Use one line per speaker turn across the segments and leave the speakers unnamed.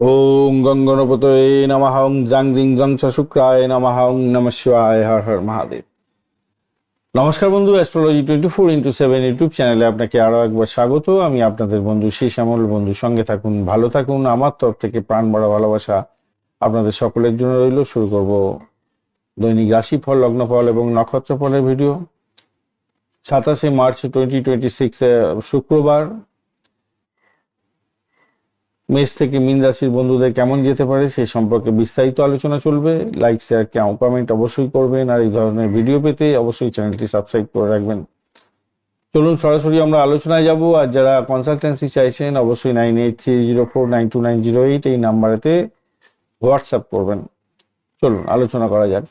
ওং গঙ্গনপতয়ে নমঃ ওং দ্রাং দ্রিং দ্রাং চ শুক্রায় নমঃ ওং নমঃ শিবায় হর হর মহাদেব। নমস্কার বন্ধু, অ্যাস্ট্রোলজি 24x7 ইউটিউব চ্যানেলে আপনাকে আরও একবার স্বাগত। আমি আপনাদের বন্ধু শ্যামল। বন্ধু সঙ্গে থাকুন, ভালো থাকুন। আমার তরফ থেকে প্রাণ ভরা ভালোবাসা আপনাদের সকলের জন্য রইল। শুরু করব দৈনিক রাশিফল, লগ্নফল এবং নক্ষত্রফলের ভিডিও। 27শে মার্চ 2026 শুক্রবার। মেষ থেকে মীন রাশির বন্ধুদের কেমন যেতে পারে সে সম্পর্কে বিস্তারিত আলোচনা চলবে। লাইক, শেয়ার, কমেন্ট অবশ্যই করবেন, আর এই ধরনের ভিডিও পেতে অবশ্যই চ্যানেলটি সাবস্ক্রাইব করে রাখবেন। চলুন সরাসরি আমরা আলোচনায় যাব। আর যারা কনসালটেন্সি চাইছেন অবশ্যই 9830492908 এই নাম্বারেতে হোয়াটসঅ্যাপ করবেন। চলুন আলোচনা করা যাক।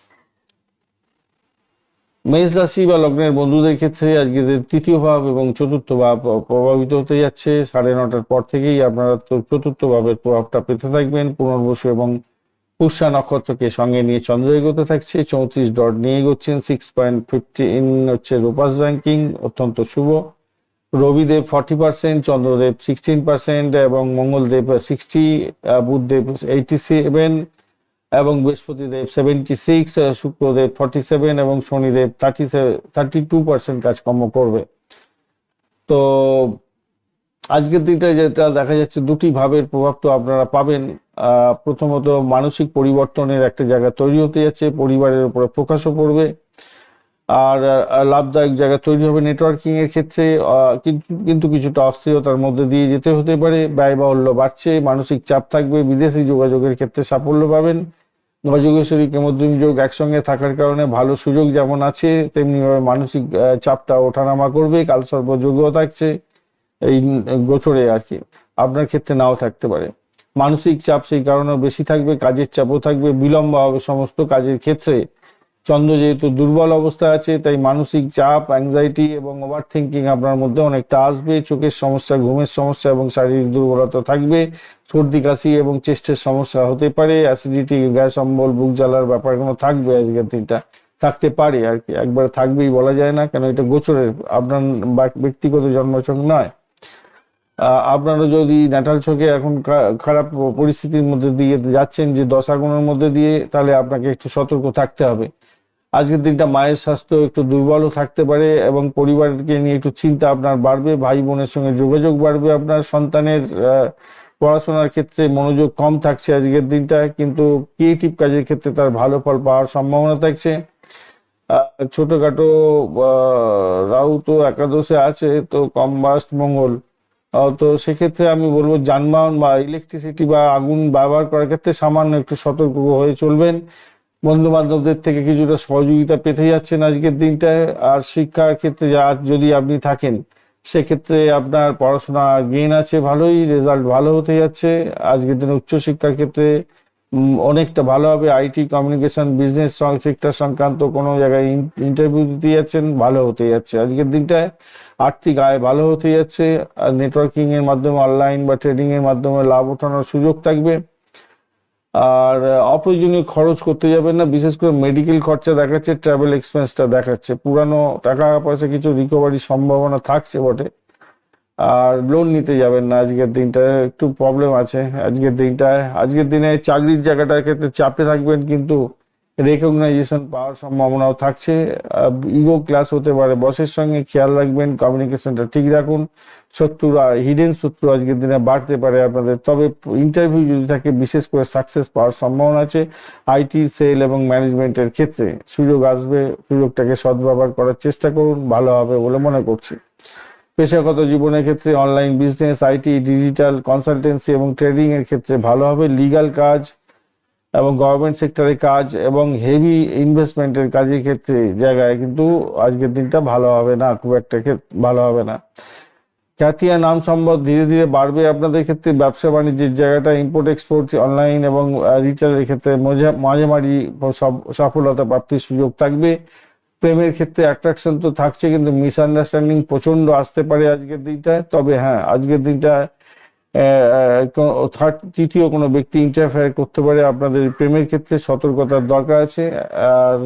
মেষ রাশি বা লগ্নের বন্ধুদের ক্ষেত্রে আজকে তৃতীয় ভাব এবং চতুর্থ ভাব প্রভাবিত হতে যাচ্ছে। 9:30 পর থেকেই আপনারা তো চতুর্থ ভাবের প্রভাবটা পেতে থাকবেন। পুনর্বসু এবং পুষ্যা নক্ষত্রকে সঙ্গে নিয়ে চন্দ্র এগোতে থাকছে। 34 ডট নিয়ে এগোচ্ছেন। 6.15 হচ্ছে রূপাস র্যাঙ্কিং, অত্যন্ত শুভ। রবিদেব 40%, চন্দ্রদেব 16% এবং মঙ্গলদেব 60, বুধদেব 87 এবং বৃহস্পতিদেব 76, শুক্রদেব 47 এবং শনিদেব 32% কাজকর্ম করবে। তো আজকের দিনটা যেটা দেখা যাচ্ছে, দুটি ভাবের প্রভাব তো আপনারা পাবেন। প্রথমত মানসিক পরিবর্তনের একটা জায়গা তৈরি হতে যাচ্ছে, পরিবারের উপরে প্রকাশও পড়বে। আর লাভদায়ক জায়গা তৈরি হবে নেটওয়ার্কিং এর ক্ষেত্রে। কিন্তু কিছুটা অস্থিরতার মধ্যে দিয়ে যেতে হতে পারে। ব্যয়বাহুল্য বাড়ছে, মানসিক চাপ থাকবে। বিদেশি যোগাযোগের ক্ষেত্রে সাফল্য পাবেন। গজকেশ্বরী কেমদ্রিম যোগ একসঙ্গে থাকার কারণে ভালো সুযোগ যেমন আছে, তেমনিভাবে মানসিক চাপটা ওঠানামা করবে। কালসর্প যোগও থাকছে এই গোচরে, আর কি আপনার ক্ষেত্রে নাও থাকতে পারে। মানসিক চাপ সেই কারণে বেশি থাকবে, কাজের চাপও থাকবে, বিলম্ব হবে সমস্ত কাজের ক্ষেত্রে। চন্দ্র যেহেতু দুর্বল অবস্থায় আছে, তাই মানসিক চাপ, অ্যাংজাইটি এবং ওভার থিঙ্কিং আপনার মধ্যে অনেকটা আসবে। চোখের সমস্যা, ঘুমের সমস্যা এবং শারীরিক দুর্বলতা থাকবে। সর্দি, কাশি এবং চেস্টের সমস্যা হতে পারে। অ্যাসিডিটি, গ্যাস অম্বল, বুক জ্বালার ব্যাপারগুলো থাকবে আজকের দিনটা, থাকতে পারে আর কি। একবার থাকবেই বলা যায় না, কেন এটা গোচরের, আপনার ব্যক্তিগত জন্মছক নয়। আপনারা যদি ন্যাটাল ছকে এখন খারাপ পরিস্থিতির মধ্যে দিয়ে যাচ্ছেন, যে দশাগুণের মধ্যে দিয়ে, তাহলে আপনাকে একটু সতর্ক থাকতে হবে। আজকের দিনটা মায়ের স্বাস্থ্য একটু দুর্বলও থাকতে পারে এবং পরিবারকে নিয়ে একটু চিন্তা আপনার বাড়বে। ভাই বোনের সঙ্গে যোগাযোগ বাড়বে। আপনার সন্তানের পড়াশোনার ক্ষেত্রে মনোযোগ কম থাকছে আজকের দিনটা, কিন্তু ক্রিয়েটিভ কাজের ক্ষেত্রে তার ভালো ফল পাওয়ার সম্ভাবনা থাকছে। ছোটখাটো রাহু তো একাদশে আছে, তো কম বাস্ট মঙ্গল, তো সেক্ষেত্রে আমি বলবো যানবাহন বা ইলেকট্রিসিটি বা আগুন ব্যবহার করার ক্ষেত্রে সামান্য একটু সতর্ক হয়ে চলবেন। বন্ধু বান্ধবদের থেকে কিছুটা সহযোগিতা পেতে যাচ্ছেন আজকের দিনটায়। আর শিক্ষার ক্ষেত্রে যদি আপনি থাকেন, সেক্ষেত্রে আপনার পড়াশোনা গেইন আছে, ভালোই রেজাল্ট ভালো হতে যাচ্ছে আজকের দিনে। উচ্চশিক্ষার ক্ষেত্রে অনেকটা ভালো হবে। আইটি, কমিউনিকেশন, বিজনেস সেক্টর সংক্রান্ত কোনো জায়গায় ইন্টারভিউ দিতে যাচ্ছেন, ভালো হতে যাচ্ছে আজকের দিনটায়। আর্থিক আয় ভালো হতে যাচ্ছে। আর নেটওয়ার্কিং এর মাধ্যমে, অনলাইন বা ট্রেডিং এর মাধ্যমে লাভ ওঠানোর সুযোগ থাকবে। আর অপ্রয়োজনীয় খরচ করতে যাবেন না, বিশেষ করে মেডিকেল খরচা দেখাচ্ছে, ট্রাভেল এক্সপেন্সটা দেখাচ্ছে। পুরানো টাকা পয়সা কিছু রিকভারির সম্ভাবনা থাকছে বটে। আর লোন নিতে যাবেন না আজকের দিনটায়, একটু প্রবলেম আছে আজকের দিনটায়। আজকের দিনে চাকরির জায়গাটার ক্ষেত্রে চাপে থাকবেন, কিন্তু রেকগনাইজেশন পাওয়ার সম্ভাবনাও থাকছে। ইগো ক্লাস হতে পারে বসের সঙ্গে, খেয়াল রাখবেন। কমিউনিকেশনটা ঠিক রাখুন। শত্রুরা, হিডেন শত্রু আজকের দিনে বাড়তে পারে আপনাদের। তবে ইন্টারভিউ যদি থাকে, বিশেষ করে সাকসেস পাওয়ার সম্ভাবনা আছে। আইটি, সেল এবং ম্যানেজমেন্টের ক্ষেত্রে সুযোগ আসবে, সুযোগটাকে সদ্ব্যবহার করার চেষ্টা করুন, ভালো হবে বলে মনে করছি। পেশাগত জীবনের ক্ষেত্রে online business, IT, digital consultancy এবং ট্রেডিং এর ক্ষেত্রে ভালো হবে। লিগ্যাল কাজ এবং গভর্নমেন্ট সেক্টরে কাজ এবং হেভি ইনভেস্টমেন্টের কাজের ক্ষেত্রে জায়গায় কিন্তু আজকের দিনটা ভালো হবে না, খুব একটা ভালো হবে না। খ্যাতি আর নাম সম্পদ ধীরে ধীরে বাড়বে আপনাদের ক্ষেত্রে। ব্যবসা বাণিজ্যের জায়গাটা, ইম্পোর্ট এক্সপোর্ট, অনলাইন এবং রিটেলের ক্ষেত্রে মাঝে মাঝে সফলতা প্রাপ্তির সুযোগ থাকবে। প্রেমের ক্ষেত্রে অ্যাট্রাকশন তো থাকছে, কিন্তু মিসআন্ডারস্ট্যান্ডিং প্রচন্ড আসতে পারে আজকের দিনটায়। তবে হ্যাঁ, আজকের দিনটায় তৃতীয় কোনো ব্যক্তি ইন্টারফেয়ার করতে পারে আপনাদের প্রেমের ক্ষেত্রে, সতর্কতার দরকার আছে। আর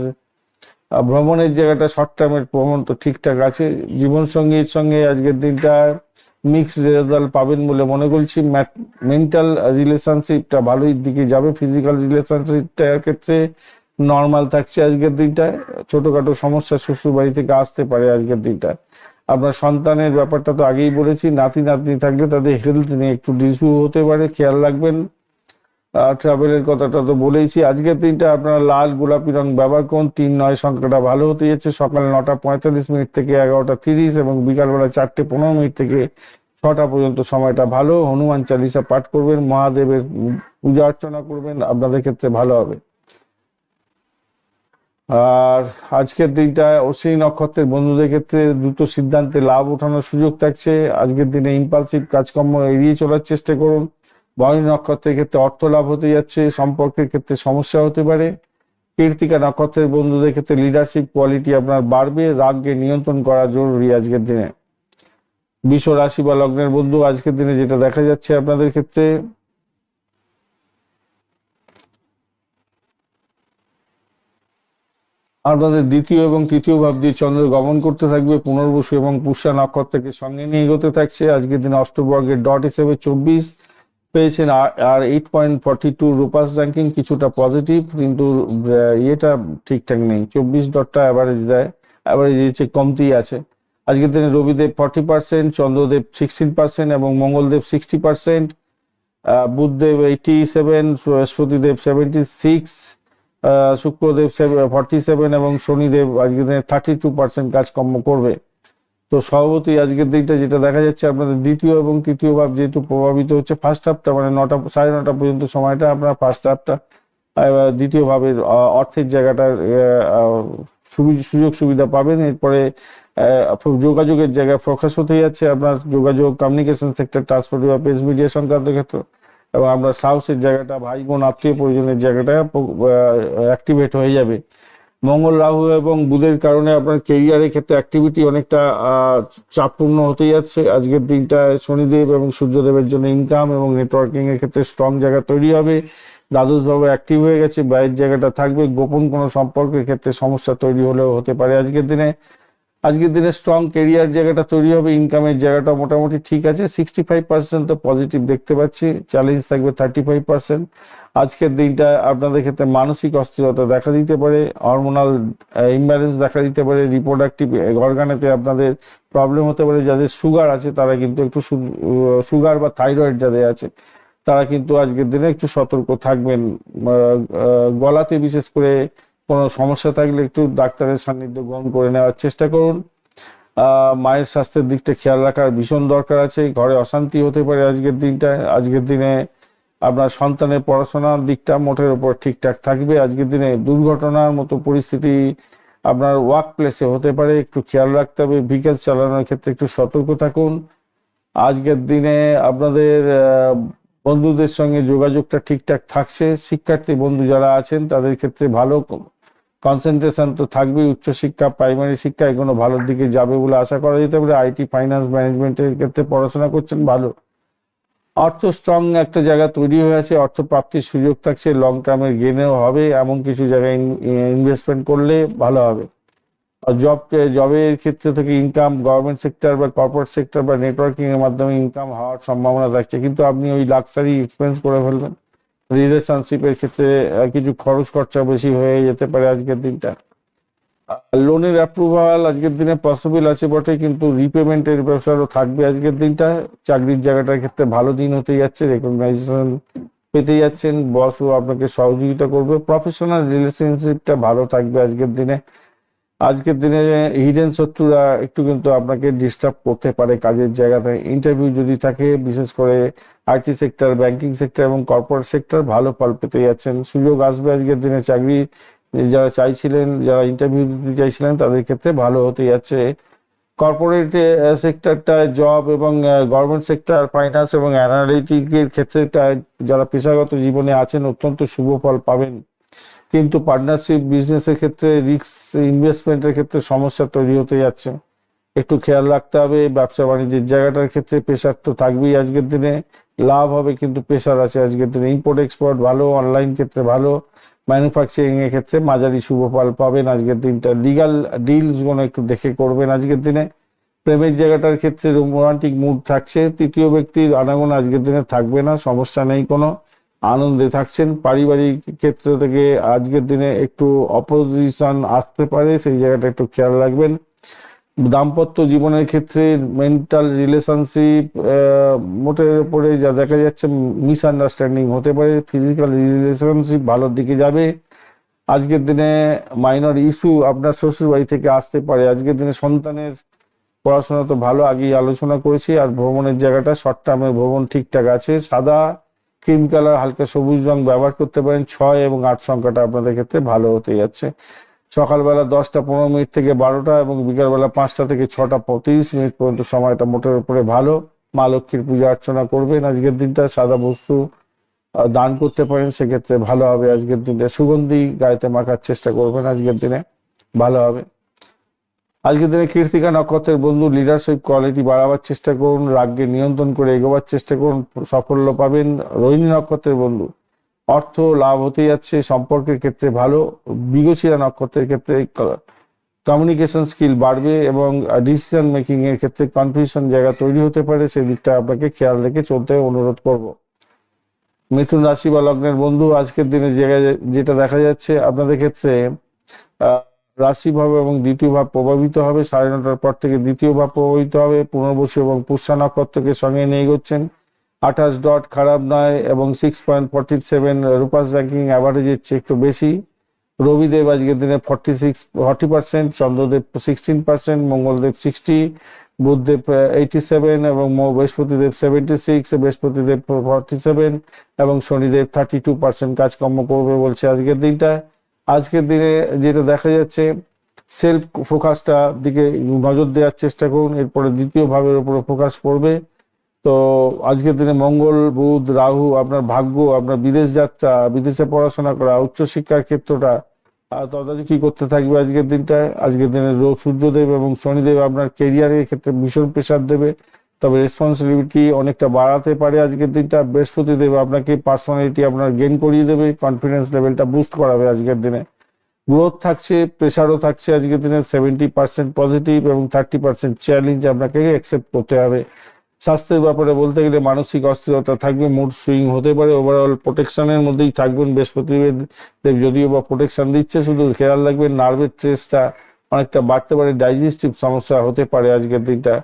ভ্রমণের জায়গাটা, শর্ট টার্মের ভ্রমণ তো ঠিকঠাক আছে। জীবনসঙ্গীর সঙ্গে আজকের দিনটা মিক্স রেজাল্ট পাবেন বলে মনে করছি। মেন্টাল রিলেশনশিপটা ভালোই দিকে যাবে, ফিজিক্যাল রিলেশনশিপটার ক্ষেত্রে নর্মাল থাকছে আজকের দিনটায়। ছোটখাটো সমস্যা শ্বশুর বাড়ি থেকে আসতে পারে আজকের দিনটায়। আপনার সন্তানের ব্যাপারটা তো আগেই বলেছি, নাতি নাতনি থাকলে তাদের হেলথ নিয়ে একটু ইস্যু হতে পারে, খেয়াল রাখবেন। ট্রাভেলের কথাটা তো বলেইছি। আজকের দিনটা আপনারা লাল গোলাপি রং ব্যবহার করুন। 3-9 সংখ্যাটা ভালো হতে যাচ্ছে। সকাল 9:45 থেকে 11:30 এবং বিকালবেলা 4:15 থেকে 6টা পর্যন্ত সময়টা ভালো। হনুমান চালিসা পাঠ করবেন, মহাদেবের পূজা অর্চনা করবেন, আপনাদের ক্ষেত্রে ভালো হবে। আর আজকের দিনটায় অশ্বিনী নক্ষত্রের বন্ধুদের ক্ষেত্রে দ্রুত সিদ্ধান্তে লাভ ওঠানোর সুযোগ থাকছে। আজকের দিনে ইম্পালসিভ কাজকর্ম এড়িয়ে চলার চেষ্টা করুন। ভরণী নক্ষত্রের ক্ষেত্রে অর্থ লাভ হতে যাচ্ছে, সম্পর্কের ক্ষেত্রে সমস্যা হতে পারে। কৃত্তিকা নক্ষত্রের বন্ধুদের ক্ষেত্রে লিডারশিপ কোয়ালিটি আপনার বাড়বে, রাগকে নিয়ন্ত্রণ করা জরুরি আজকের দিনে। বৃষ রাশি বা লগ্নের বন্ধু, আজকের দিনে যেটা দেখা যাচ্ছে আপনাদের ক্ষেত্রে, আপনাদের দ্বিতীয় এবং তৃতীয় ভাব দিয়ে চন্দ্র গমন করতে থাকবে। পুনর্বসু এবং পুষ্যা নক্ষত্রকে সঙ্গে নিয়ে এগোতে থাকছে। আজকের দিনে অষ্টবর্গের ডট হিসেবে 24 পেয়েছেন। আর 8.42 রূপাস র্যাঙ্কিং কিছুটা পজিটিভ, কিন্তু ইয়েটা ঠিকঠাক নেই। 24 ডটটা অ্যাভারেজ দেয়, অ্যাভারেজ হচ্ছে কমতি আছে। আজকের দিনে রবিদেব 40%, চন্দ্রদেব 16% এবং মঙ্গলদেব 60%, বুধদেব 87, বৃহস্পতিদেব 76, শুক্রদেব 47 এবং শনিদেব আজকের দিনে 32% কাজকর্ম করবে। তো স্বভাবতই আজকের দিনটা যেটা দেখা যাচ্ছে আপনাদের দ্বিতীয় এবং তৃতীয় ভাব যেহেতু প্রভাবিত হচ্ছে, ফার্স্ট হাফটা মানে 9:30 পর্যন্ত সময়টা আপনার ফার্স্ট হাফটা, দ্বিতীয় ভাবের অর্থের জায়গাটার সুযোগ সুবিধা পাবেন। এরপরে যোগাযোগের জায়গায় ফোকাস হতে যাচ্ছে আপনার যোগাযোগ, কমিউনিকেশন সেক্টর, ট্রান্সপোর্ট বা প্রেস মিডিয়া সংক্রান্ত ক্ষেত্র, এবং আপনার সাহসের জায়গাটা, ভাই বোন আত্মীয় পরিজনের জায়গাটা অ্যাক্টিভেট হয়ে যাবে। মঙ্গল রাহু এবং বুধের কারণে আপনার কেরিয়ারের ক্ষেত্রে অ্যাক্টিভিটি অনেকটা চাপপূর্ণ হতে যাচ্ছে আজকের দিনটায়। শনিদেব এবং সূর্যদেবের জন্য ইনকাম এবং নেটওয়ার্কিং এর ক্ষেত্রে স্ট্রং জায়গা তৈরি হবে। দ্বাদশভাবে অ্যাক্টিভ হয়ে গেছে, বাইরের জায়গাটা থাকবে। গোপন কোনো সম্পর্কের ক্ষেত্রে সমস্যা তৈরি হলেও হতে পারে আজকের দিনে। আজকের দিনে স্ট্রং কেরিয়ার জায়গাটা তৈরি হবে। ইনকামের জায়গাটা মোটামুটি ঠিক আছে, 65% তো পজিটিভ দেখতে পাচ্ছি। চ্যালেঞ্জ থাকবে 35%। আজকের দিনটা আপনাদের ক্ষেত্রে মানসিক অস্থিরতা দেখা দিতে পারে, হরমোনাল ইমব্যালেন্স দেখা দিতে পারে, রিপ্রোডাক্টিভ অর্গানেতে আপনাদের প্রবলেম হতে পারে। যাদের সুগার আছে তারা কিন্তু একটু, সুগার বা থাইরয়েড যাদের আছে তারা কিন্তু আজকের দিনে একটু সতর্ক থাকবেন। গলাতে বিশেষ করে কোনো সমস্যা থাকলে একটু ডাক্তারের সান্নিধ্য গ্রহণ করে নেওয়ার চেষ্টা করুন। মায়ের স্বাস্থ্যের দিকটা খেয়াল রাখার ভীষণ দরকার আছে। ঘরে অশান্তি হতে পারে আজকের দিনটায়। আজকের দিনে আপনার সন্তানের পড়াশোনার দিকটা মোটের উপর ঠিকঠাক থাকবে। আজকের দিনে দুর্ঘটনার মতো পরিস্থিতি আপনার ওয়ার্ক প্লেসে হতে পারে, একটু খেয়াল রাখতে হবে। ভেহিকেল চালানোর ক্ষেত্রে একটু সতর্ক থাকুন। আজকের দিনে আপনাদের বন্ধুদের সঙ্গে যোগাযোগটা ঠিকঠাক থাকছে। শিক্ষার্থী বন্ধু যারা আছেন তাদের ক্ষেত্রে ভালো কনসেন্ট্রেশন তো থাকবেই। উচ্চশিক্ষা, প্রাইমারি শিক্ষা এগুলো ভালোর দিকে যাবে বলে আশা করা যেতে পারে। আইটি, ফাইন্যান্স, ম্যানেজমেন্টের ক্ষেত্রে পড়াশোনা করছেন, ভালো। অর্থ স্ট্রং একটা জায়গা তৈরি হয়ে আছে, অর্থ প্রাপ্তির সুযোগ থাকছে। লং টার্মের গেনেও হবে, এমন কিছু জায়গায় ইনভেস্টমেন্ট করলে ভালো হবে। আর জবের ক্ষেত্রে থেকে ইনকাম, গভর্নমেন্ট সেক্টর বা কর্পোরেট সেক্টর বা নেটওয়ার্কিং এর মাধ্যমে ইনকাম হওয়ার সম্ভাবনা থাকছে, কিন্তু আপনি ওই লাক্সারি এক্সপেন্স করে ফেলবেন। রিলেশনশিপের ক্ষেত্রে কিছু খরচ খরচা বেশি হয়ে যেতে পারে আজকের দিনটা। লোনের অ্যাপ্রুভাল আজকের দিনে পসিবল আছে বটে, কিন্তু রিপেমেন্টের ব্যবসাও থাকবে আজকের দিনটা। চাকরির জায়গাটার ক্ষেত্রে ভালো দিন হতে যাচ্ছে, রেকগনাইজেশন পেতে যাচ্ছেন, বসও আপনাকে সহযোগিতা করবে। প্রফেশনাল রিলেশনশিপটা ভালো থাকবে আজকের দিনে। আজকের দিনে হিডেন শত্রুরা একটু কিন্তু আপনাকে ডিস্টার্ব করতে পারে কাজের জায়গাতে। ইন্টারভিউ যদি থাকে, বিশেষ করে আইটি সেক্টর, ব্যাংকিং সেক্টর এবং কর্পোরেট সেক্টর, ভালো ফল পেতে যাচ্ছেন। সুযোগ আসবে আজকের দিনে। চাকরি যারা চাইছিলেন, যারা ইন্টারভিউ দিতে চাইছিলেন, তাদের ক্ষেত্রে ভালো হতে যাচ্ছে। কর্পোরেট সেক্টরটা, জব এবং গভর্নমেন্ট সেক্টর, ফাইন্যান্স এবং অ্যানালিটিকের ক্ষেত্রে যারা পেশাগত জীবনে আছেন অত্যন্ত শুভ ফল পাবেন। কিন্তু পার্টনারশিপ বিজনেসের ক্ষেত্রে, রিস্ক ইনভেস্টমেন্টের ক্ষেত্রে সমস্যা তৈরি হতে যাচ্ছে, একটু খেয়াল রাখতে হবে। ব্যবসা বাণিজ্যের জায়গাটার ক্ষেত্রে প্রেশার তো থাকবেই আজকের দিনে। লাভ হবে কিন্তু প্রেশার আছে আজকের দিনে। ইম্পোর্ট এক্সপোর্ট ভালো, অনলাইন ক্ষেত্রে ভালো, ম্যানুফ্যাকচারিং এর ক্ষেত্রে মাঝারি শুভ ফল পাবেন আজকের দিনটা। লিগাল ডিলস গুলো একটু দেখে করবেন আজকের দিনে। প্রেমের জায়গাটার ক্ষেত্রে রোমান্টিক মুড থাকছে, তৃতীয় ব্যক্তির আনাগোনা আজকের দিনে থাকবে না, সমস্যা নেই কোনো, আনন্দে থাকছেন। পারিবারিক ক্ষেত্র থেকে আজকের দিনে একটু অপোজিশন আসতে পারে, সেই জায়গাটা একটু খেয়াল রাখবেন। দাম্পত্য জীবনের ক্ষেত্রে মেন্টাল রিলেশনশিপ মোটের উপরে যা দেখা যাচ্ছে মিসআন্ডারস্ট্যান্ডিং হতে পারে, ফিজিক্যাল রিলেশনশিপ ভালোর দিকে যাবে। আজকের দিনে মাইনর ইস্যু আপনার শ্বশুর বাড়ি থেকে আসতে পারে। আজকের দিনে সন্তানের পড়াশোনা তো ভালো, আগেই আলোচনা করেছি। আর ভ্রমণের জায়গাটা শর্ট টার্মে ভ্রমণ ঠিকঠাক আছে। সাদা, ক্রিম কালার, হালকা সবুজ রং ব্যবহার করতে পারেন। 6 এবং 8 সংখ্যাটা আপনাদের ক্ষেত্রে ভালো হতে যাচ্ছে। সকালবেলা 10টা 15 মিনিট থেকে 12টা এবং বিকালবেলা 5টা থেকে 6টা 35 মিনিট পর্যন্ত সময়টা মোটের উপরে ভালো। মা লক্ষ্মীর পূজা অর্চনা করবেন আজকের দিনটা। সাদা বস্তু দান করতে পারেন, সেক্ষেত্রে ভালো হবে। আজকের দিনে সুগন্ধি গায়েতে মাখার চেষ্টা করবেন, আজকের দিনে ভালো হবে। আজকের দিনে কৃত্তিকা নক্ষত্রের বন্ধু লিডারশিপ কোয়ালিটি বাড়াবার চেষ্টা করুন, রাগকে নিয়ন্ত্রণ করে এগোবার চেষ্টা করুন, সাফল্য পাবেন। রোহিণী নক্ষত্রের বন্ধু অর্থ লাভ হতে যাচ্ছে, সম্পর্কের ক্ষেত্রে ভালো। মৃগশিরা নক্ষত্রের ক্ষেত্রে কমিউনিকেশন স্কিল বাড়বে এবং ডিসিশন মেকিং এর ক্ষেত্রে কনফিউশন জায়গা তৈরি হতে পারে, সেই দিকটা আপনাকে খেয়াল রেখে চলতে অনুরোধ করব। মিথুন রাশি বা লগ্নের বন্ধু আজকের দিনে যেটা দেখা যাচ্ছে আপনাদের ক্ষেত্রে রাশি ভাব এবং দ্বিতীয় ভাব প্রভাবিত হবে। 9:30টার পর থেকে দ্বিতীয় ভাব প্রভাবিত হবে। পুনর্বসু এবং পুষ্যা নক্ষত্রকে সঙ্গে নিয়ে এগোচ্ছেন। 28 ডট খারাপ নয় এবং 6.47 রূপাস র্যাঙ্কিং অ্যাভারেজের চেয়ে একটু বেশি। রবিদেব আজকের দিনে 40%, চন্দ্রদেব 16%, মঙ্গলদেব 60, বুধদেব 87 এবং বৃহস্পতিদেব 76, বৃহস্পতিদেব 47 এবং শনিদেব 32% কাজকর্ম করবে বলছে আজকের দিনটা। আজকের দিনে যেটা দেখা যাচ্ছে সেলফ ফোকাসটা দিকে নজর দেওয়ার চেষ্টা করুন, এরপরে দ্বিতীয় ভাবের উপরে ফোকাস করবে। তো আজকের দিনে মঙ্গল, বুধ, রাহু আপনার ভাগ্য, আপনার বিদেশ যাত্রা, বিদেশে পড়াশোনা করা, উচ্চশিক্ষার ক্ষেত্রটা তদারকি করতে থাকবে আজকের দিনটায়। আজকের দিনে সূর্যদেব এবং শনিদেব আপনার কেরিয়ারের ক্ষেত্রে ভীষণ প্রেশার দেবে, তবে রেসপন্সিবিলিটি অনেকটা বাড়াতে পারে আজকের দিনটা। বৃহস্পতিদেব আপনাকে পার্সোনালিটি আপনার গেইন করিয়ে দেবে, কনফিডেন্স লেভেলটা বুস্ট করাবে আজকের দিনে। গ্রোথ থাকছে, প্রেশারও থাকছে আজকের দিনে। 70% পজিটিভ এবং 30% চ্যালেঞ্জ আপনাকে অ্যাকসেপ্ট করতে হবে। স্বাস্থ্যের ব্যাপারে বলতে গেলে মানসিক অস্থিরতা থাকবে, মুড সুইং হতে পারে। ওভারঅল প্রোটেকশনের মধ্যেই থাকবেন। বৃহস্পতিদেব যদিও বা প্রোটেকশন দিচ্ছে, শুধু খেয়াল রাখবেন নার্ভের স্ট্রেসটা অনেকটা বাড়তে পারে, ডাইজেস্টিভ সমস্যা হতে পারে আজকের দিনটা।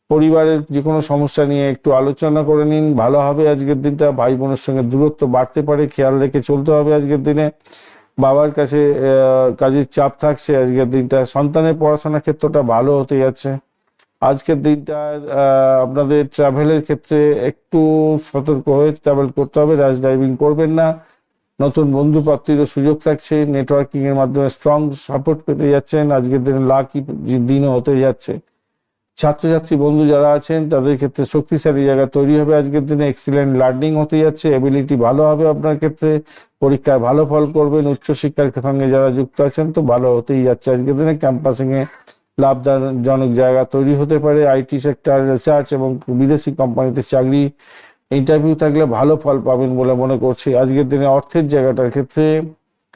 পরিবারের যে কোনো সমস্যা নিয়ে একটু আলোচনা করে নিন, ভালো হবে আজকের দিনটা। ভাই বোনের সঙ্গে দূরত্ব বাড়তে পারে, খেয়াল রেখে চলতে হবে আজকের দিনে। বাবার কাছে কাজের চাপ থাকছে আজকের দিনটা। সন্তানের পড়াশোনার ক্ষেত্রটা ভালো হতে যাচ্ছে আজকের দিনটা। আপনাদের ট্রাভেলের ক্ষেত্রে একটু সতর্ক হয়ে ট্রাভেল করতে হবে, র্যাশ ড্রাইভিং করবেন না। নতুন বন্ধু প্রাপ্তিরও সুযোগ থাকছে, নেটওয়ার্কিং এর মাধ্যমে স্ট্রং সাপোর্ট পেতে যাচ্ছেন। আজকের দিনে লাকি দিনও হতে যাচ্ছে। ছাত্রছাত্রী বন্ধু যারা আছেন তাদের ক্ষেত্রে শক্তিশালী জায়গা তৈরি হবে আজকের দিনে। এক্সিলেন্ট লার্নিং হতে যাচ্ছে, এবিলিটি ভালো হবে আপনার ক্ষেত্রে, পরীক্ষায় ভালো ফল করবেন। উচ্চশিক্ষার সঙ্গে যারা যুক্ত আছেন তো ভালো হতেই যাচ্ছে আজকের দিনে। ক্যাম্পাসিং এ লাভজনক জায়গা তৈরি হতে পারে। আইটি সেক্টর, রিসার্চ এবং বিদেশি কোম্পানিতে চাকরি ইন্টারভিউ থাকলে ভালো ফল পাবেন বলে মনে করছি। আজকের দিনে অর্থের জায়গাটার ক্ষেত্রে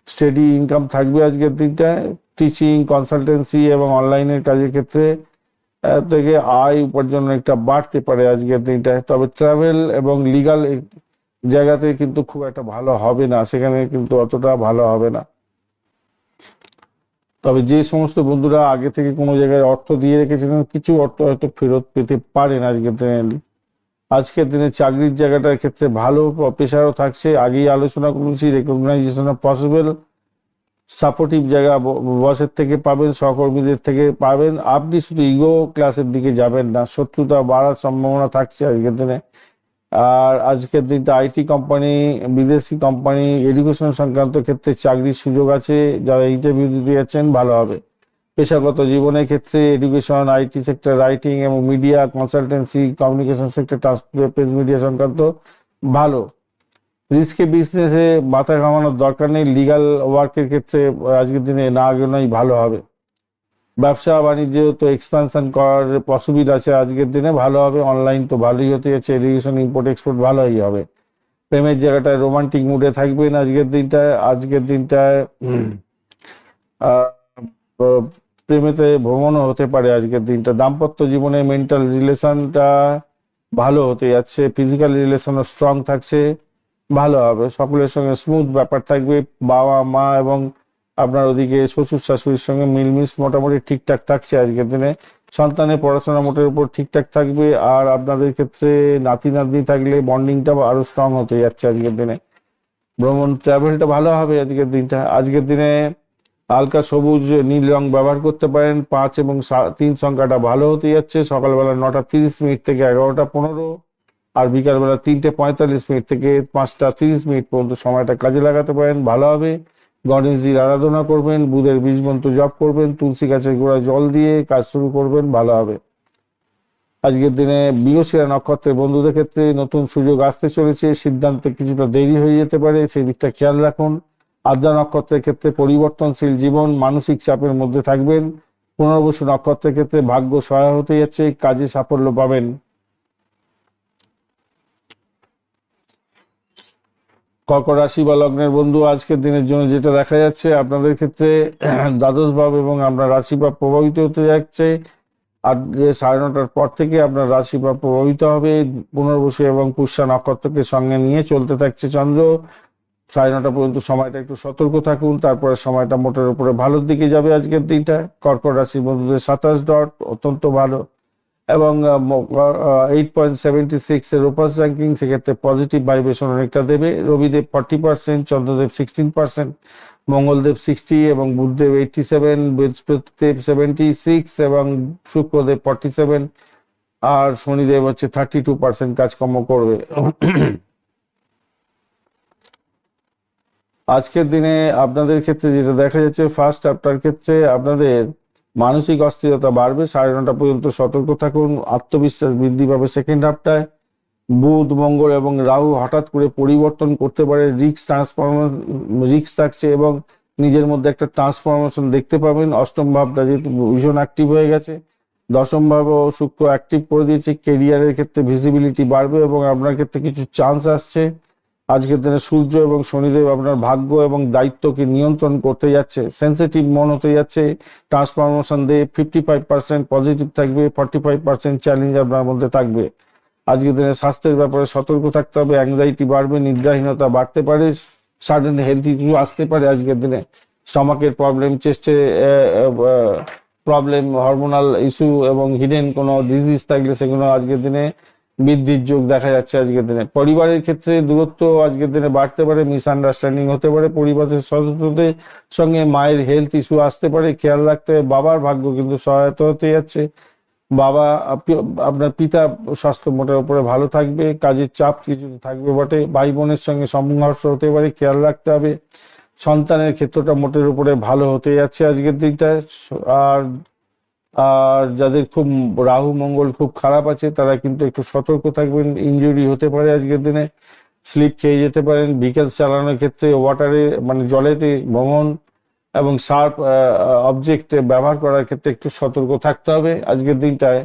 স্টেডি ইনকাম থাকবে আজকের দিনটায়। টিচিং, কনসালটেন্সি এবং অনলাইনের কাজের ক্ষেত্রে থেকে আয় উপার্জন একটা বাড়তে পারে আজকের দিনটায়। তবে ট্রাভেল এবং লিগাল জায়গাতে কিন্তু খুব একটা ভালো হবে না, সেখানে কিন্তু অতটা ভালো হবে না। তবে যে সমস্ত বন্ধুরা আগে থেকে কোনো জায়গায় অর্থ দিয়ে রেখেছিলেন, কিছু অর্থ হয়তো ফেরত পেতে পারেন আজকের দিনে। আজকের দিনে চাকরির জায়গাটার ক্ষেত্রে ভালো প্রেশারও থাকছে, আগেই আলোচনা করেছি। রেকগনাইজেশন পসিবল, সাপোর্টিভ জায়গা বসের থেকে পাবেন, সহকর্মীদের থেকে পাবেন। আপনি শুধু ইগো ক্লাসের দিকে যাবেন না, শত্রুতা বাড়ার সম্ভাবনা থাকছে আজকের দিনে। আর আজকের দিনটা আইটি কোম্পানি, বিদেশি কোম্পানি, এডুকেশন সংক্রান্ত ক্ষেত্রে চাকরির সুযোগ আছে। যারা ইন্টারভিউ দিতে যাচ্ছেন ভালো হবে। পেশাগত জীবনের ক্ষেত্রে এডুকেশন, আইটি সেক্টর, রাইটিং এবং media, consultancy, communication sector, transport, media সংক্রান্ত ভালো। রিস্কে বিজনেসে মাথা ঘামানোর দরকার নেই। লিগাল ওয়ার্কের ক্ষেত্রে আজকের দিনে না আগে ভালো হবে। ব্যবসা বাণিজ্য তো এক্সপানশন করার অসুবিধা আছে আজকের দিনে, ভালো হবে। অনলাইন তো ভালোই হতে যাচ্ছে, এডুকেশন, ইম্পোর্ট এক্সপোর্ট ভালোই হবে। প্রেমের জায়গাটায় রোমান্টিক মুডে থাকবেন আজকের দিনটায়। আজকের দিনটায় প্রেমেতে ভ্রমণও হতে পারে আজকের দিনটা। দাম্পত্য জীবনে মেন্টাল রিলেশনটা ভালো হতে যাচ্ছে, ফিজিক্যাল রিলেশনও স্ট্রং থাকছে, ভালো হবে, সকলের সঙ্গে স্মুথ ব্যাপার থাকবে। বাবা মা এবং আপনার ওদিকে শ্বশুর শাশুড়ির সঙ্গে মিলমিশ মোটামুটি ঠিকঠাক থাকছে আজকের দিনে। সন্তানের পড়াশোনা মোটের উপর ঠিকঠাক থাকবে, আর আপনাদের ক্ষেত্রে নাতি নাতনি থাকলে বন্ডিংটা আরো স্ট্রং হতে যাচ্ছে আজকের দিনে। ভ্রমণ ট্রাভেলটা ভালো হবে আজকের দিনটা। আজকের দিনে হালকা সবুজ নীল রং ব্যবহার করতে পারেন। 5 এবং 3 সংখ্যাটা ভালো হতে যাচ্ছে। সকালবেলা 9:30 থেকে 11:15, আর বিকালবেলা 3:45 থেকে 5:30 পর্যন্ত সময়টা কাজে লাগাতে পারেন, ভালো হবে। গণেশজির আরাধনা করবেন, বুধের বীজ মন্ত্র জপ করবেন, তুলসী গাছের গোড়ায় জল দিয়ে কাজ শুরু করবেন, ভালো হবে। আজকের দিনে মৃগশিরা নক্ষত্রের বন্ধুদের ক্ষেত্রে নতুন সুযোগ আসতে চলেছে, সিদ্ধান্তে কিছুটা দেরি হয়ে যেতে পারে, সেই দিকটা খেয়াল রাখুন। আদ্রা নক্ষত্রের ক্ষেত্রে পরিবর্তনশীল জীবন, মানসিক চাপের মধ্যে থাকবেন। পুনর্বসু নক্ষত্রের ক্ষেত্রে ভাগ্য সহায় হতে যাচ্ছে, কাজে সাফল্য পাবেন। কর্কট রাশি বা লগ্নের বন্ধু, আজকের দিনের জন্য যেটা দেখা যাচ্ছে আপনাদের ক্ষেত্রে দ্বাদশ ভাব এবং আপনার রাশি ভাব প্রভাবিত হতে যাচ্ছে। আর যে 9:30 পর থেকে আপনার রাশি ভাব প্রভাবিত হবে। পুনর্বসু এবং পুষ্যা নক্ষত্রকে সঙ্গে নিয়ে চলতে থাকছে চন্দ্র। 9:30 পর্যন্ত সময়টা একটু সতর্ক থাকুন, তারপরে সময়টা মোটের উপরে ভালোর দিকে যাবে আজকের দিনটা। কর্কট রাশি বন্ধুদের 27 ডট অত্যন্ত ভালো, এবং 8.76 এর রোপাস র্যাঙ্কিং, সেক্ষেত্রে পজিটিভ ভাইব্রেশন অনেকটা দেবে। রবিদেব 40%, চন্দ্রদেব 16%, মঙ্গলদেব 60 এবং বুধদেব 87, বৃহস্পতিদেব 76 এবং শুক্রদেব 47, আর শনিদেব হচ্ছে 32% কাজকর্ম করবে। আজকের দিনে আপনাদের ক্ষেত্রে যেটা দেখা যাচ্ছে, ফার্স্ট হাফটার ক্ষেত্রে আপনাদের মানসিক অস্থিরতা বাড়বে। 9:30 পর্যন্ত সতর্ক থাকুন, আত্মবিশ্বাস বৃদ্ধি পাবে সেকেন্ড হাফটায়। বুধ মঙ্গল এবং রাহু হঠাৎ করে পরিবর্তন করতে পারে, রিস্ক থাকছে এবং নিজের মধ্যে একটা ট্রান্সফরমেশন দেখতে পাবেন। অষ্টম ভাবটা যেহেতু ভীষণ অ্যাক্টিভ হয়ে গেছে, দশম ভাবও শুক্র অ্যাক্টিভ করে দিয়েছে, কেরিয়ারের ক্ষেত্রে ভিজিবিলিটি বাড়বে এবং আপনার ক্ষেত্রে কিছু চান্স আসছে। আজকের দিনে সূর্য এবং শনিদেব আপনার ভাগ্য এবং দায়িত্বকে নিয়ন্ত্রণ করতে যাচ্ছে, সেন্সিটিভ মন হতে যাচ্ছে। ট্রান্সফরমেশন দিয়ে 55% পজিটিভ থাকবে, 45% চ্যালেঞ্জ আপনার মধ্যে থাকবে। আজকের দিনে স্বাস্থ্যের ব্যাপারে সতর্ক থাকতে হবে, অ্যাংজাইটি বাড়বে, নিদ্রাহীনতা বাড়তে পারে, সাডেন হেলথ ইস্যু আসতে পারে আজকের দিনে। স্টমাকের প্রবলেম, চেস্টে প্রবলেম, হরমোনাল ইস্যু এবং হিডেন কোনো ডিজিজ থাকলে সেগুলো আজকের দিনে বৃদ্ধির যোগ দেখা যাচ্ছে। আজকের দিনে পরিবারের ক্ষেত্রে দূরত্ব আজকের দিনে বাড়তে পারে, মিসআন্ডারস্ট্যান্ডিং হতে পারে পরিবারের সদস্যদের সঙ্গে, মায়ের হেলথ ইস্যু আসতে পারে, খেয়াল রাখতে হবে। বাবার ভাগ্য কিন্তু সহায়তা হতে যাচ্ছে, বাবা আপনার পিতা স্বাস্থ্য মোটের উপরে ভালো থাকবে, কাজের চাপ কিছু থাকবে বটে, ভাই বোনের সঙ্গে সংঘর্ষ হতে পারে, খেয়াল রাখতে হবে। সন্তানের ক্ষেত্রটা মোটের উপরে ভালো হতে যাচ্ছে আজকের দিনটা। আর আর যাদের খুব রাহু মঙ্গল খুব খারাপ আছে তারা কিন্তু একটু সতর্ক থাকবেন, ইনজুরি হতে পারে আজকের দিনে, স্লিপ খেয়ে যেতে পারেন। ভেহিকেল চালানোর ক্ষেত্রে ওয়াটারে মানে জলেতে ভ্রমণ এবং শার্প অবজেক্ট ব্যবহার করার ক্ষেত্রে একটু সতর্ক থাকতে হবে আজকের দিনটায়।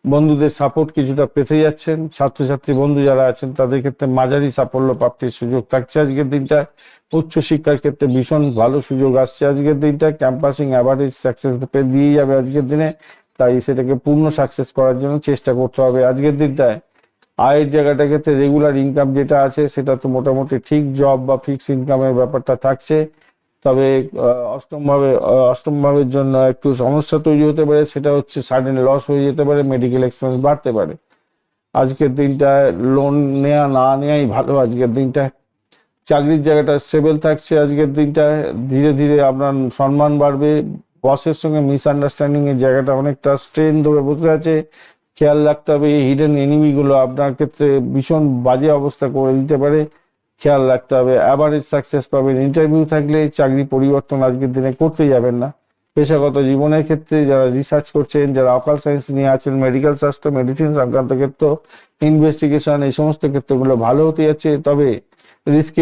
বন্ধুদের সাপোর্ট কিছুটা পেতে যাচ্ছেন, ছাত্রছাত্রী বন্ধু যারা আছেন তাদের ক্ষেত্রে মাঝারি সাফল্য প্রাপ্তির সুযোগ থাকছে আজকের দিনটা। উচ্চশিক্ষার ক্ষেত্রে ভীষণ ভালো সুযোগ আসছে আজকের দিনটা, ক্যাম্পাসিং অ্যাভারেজ সাকসেস দিয়ে যাবে আজকের দিনে, তাই সেটাকে পূর্ণ সাকসেস করার জন্য চেষ্টা করতে হবে আজকের দিনটায়। আয়ের জায়গাটা ক্ষেত্রে রেগুলার ইনকাম যেটা আছে সেটা তো মোটামুটি ঠিক, জব বা ফিক্স ইনকামের ব্যাপারটা থাকছে, তবে অষ্টম ভাবের জন্য একটু সমস্যা তৈরি হতে পারে, সেটা হচ্ছে সাডেন লস হয়ে যেতে পারে, মেডিকেল এক্সপেন্স বাড়তে পারে। আজকের দিনটায় লোন নেওয়া না নেওয়াই ভালো আজকের দিনটায়। চাকরির জায়গাটা স্টেবল থাকছে আজকের দিনটায়, ধীরে ধীরে আপনার সম্মান বাড়বে। বসের সঙ্গে মিসআন্ডারস্ট্যান্ডিং এর জায়গাটা অনেকটা স্ট্রেন ধরে বসে আছে, খেয়াল রাখতে হবে। এই হিডেন এনিমিগুলো আপনার ক্ষেত্রে ভীষণ বাজে অবস্থা করে দিতে পারে, খেয়াল রাখতে হবে। অ্যাভারেজ সাকসেস পাবেন। ইন্টারভিউ থাকলে চাকরি পরিবর্তন আজকের দিনে করতে যাবেন না। পেশাগত জীবনের ক্ষেত্রে যারা রিসার্চ করছেন, যারা অকাল সায়েন্স নিয়ে আছেন, মেডিকেল শাস্ত্র মেডিসিন সংক্রান্ত ক্ষেত্র, ইনভেস্টিগেশন, এই সমস্ত ক্ষেত্রগুলো ভালো হতে যাচ্ছে, তবে রিস্কি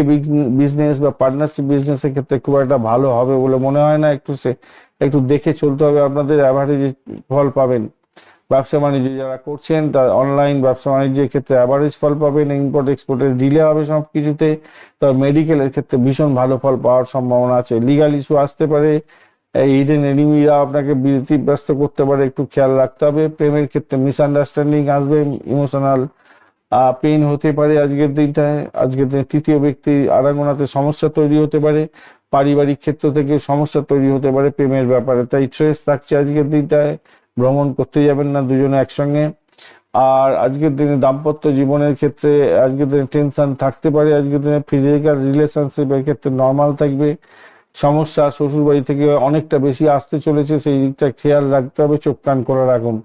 বিজনেস বা পার্টনারশিপ বিজনেসের ক্ষেত্রে খুব একটা ভালো হবে বলে মনে হয় না। একটু দেখে চলতে হবে, আপনাদের অ্যাভারেজ ফল পাবেন। ব্যবসা বাণিজ্য যারা করছেন তার অনলাইন ব্যবসা বাণিজ্যের ক্ষেত্রে অ্যাভারেজ ফল পাবেন। ইম্পোর্ট এক্সপোর্টের ডিলে হবে সব কিছুতে, তবে মেডিকেলের ক্ষেত্রে ভীষণ ভালো ফল পাওয়ার সম্ভাবনা আছে। লিগাল ইস্যু আসতে পারে, এই হিডেন এনিমিরা আপনাকে ব্যতিব্যস্ত করতে পারে, একটু খেয়াল রাখতে হবে। প্রেমের ক্ষেত্রে মিসআন্ডারস্ট্যান্ডিং আসবে, ইমোশনাল পেইন হতে পারে আজকের দিনটায়। আজকের দিনে তৃতীয় ব্যক্তি আনাগোনাতে সমস্যা তৈরি হতে পারে, পারিবারিক ক্ষেত্র থেকে সমস্যা তৈরি হতে পারে প্রেমের ব্যাপারে, তাই স্ট্রেস থাকছে আজকের দিনটায়। ভ্রমণ করতে যাবেন না দুজনে একসঙ্গে। আর আজকের দিনে দাম্পত্য জীবনের ক্ষেত্রে আজকের দিনে টেনশন থাকতে পারে, আজকের দিনে ফিজিক্যাল রিলেশনশিপের ক্ষেত্রে নর্মাল থাকবে। সমস্যা শ্বশুরবাড়ি থেকে অনেকটা বেশি আসতে চলেছে, সেই দিকটা খেয়াল রাখতে হবে, চোখ কান করে রাখুন।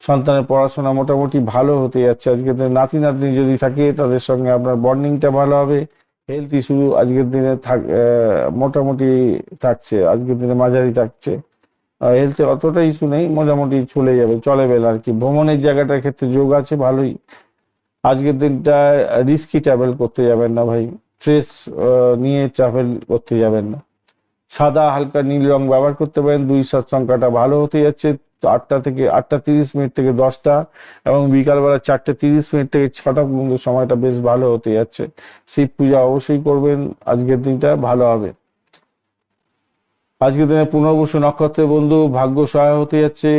সন্তানের পড়াশোনা মোটামুটি ভালো হতে যাচ্ছে আজকের দিনে। নাতি নাতনি যদি থাকে তাদের সঙ্গে আপনার বন্ডিংটা ভালো হবে। হেলথ ইস্যু আজকের দিনে মোটামুটি থাকছে, আজকের দিনে মাঝারি থাকছে। হেলথে অতটা ইস্যু নেই, মোটামুটি চলে যাবে, চলে বেল আর কি। ভ্রমণের জায়গাটার ক্ষেত্রে যোগ আছে ভালোই। আজকের দিনটা রিস্কি ট্রাভেল করতে যাবেন না ভাই, স্ট্রেস নিয়ে ট্রাভেল করতে যাবেন না। সাদা হালকা নীল রং ব্যবহার করতে পারেন। 2-7 সংখ্যাটা ভালো হতে যাচ্ছে। 8:30 থেকে 10টা এবং বিকালবেলা 4:30 থেকে 6টা পর্যন্ত সময়টা বেশ ভালো হতে যাচ্ছে। শিব পূজা অবশ্যই করবেন, আজকের দিনটা ভালো হবে। আজকের দিনে পুনর্বসু নক্ষত্রের বন্ধু ভাগ্য সহায় হতে যাচ্ছে,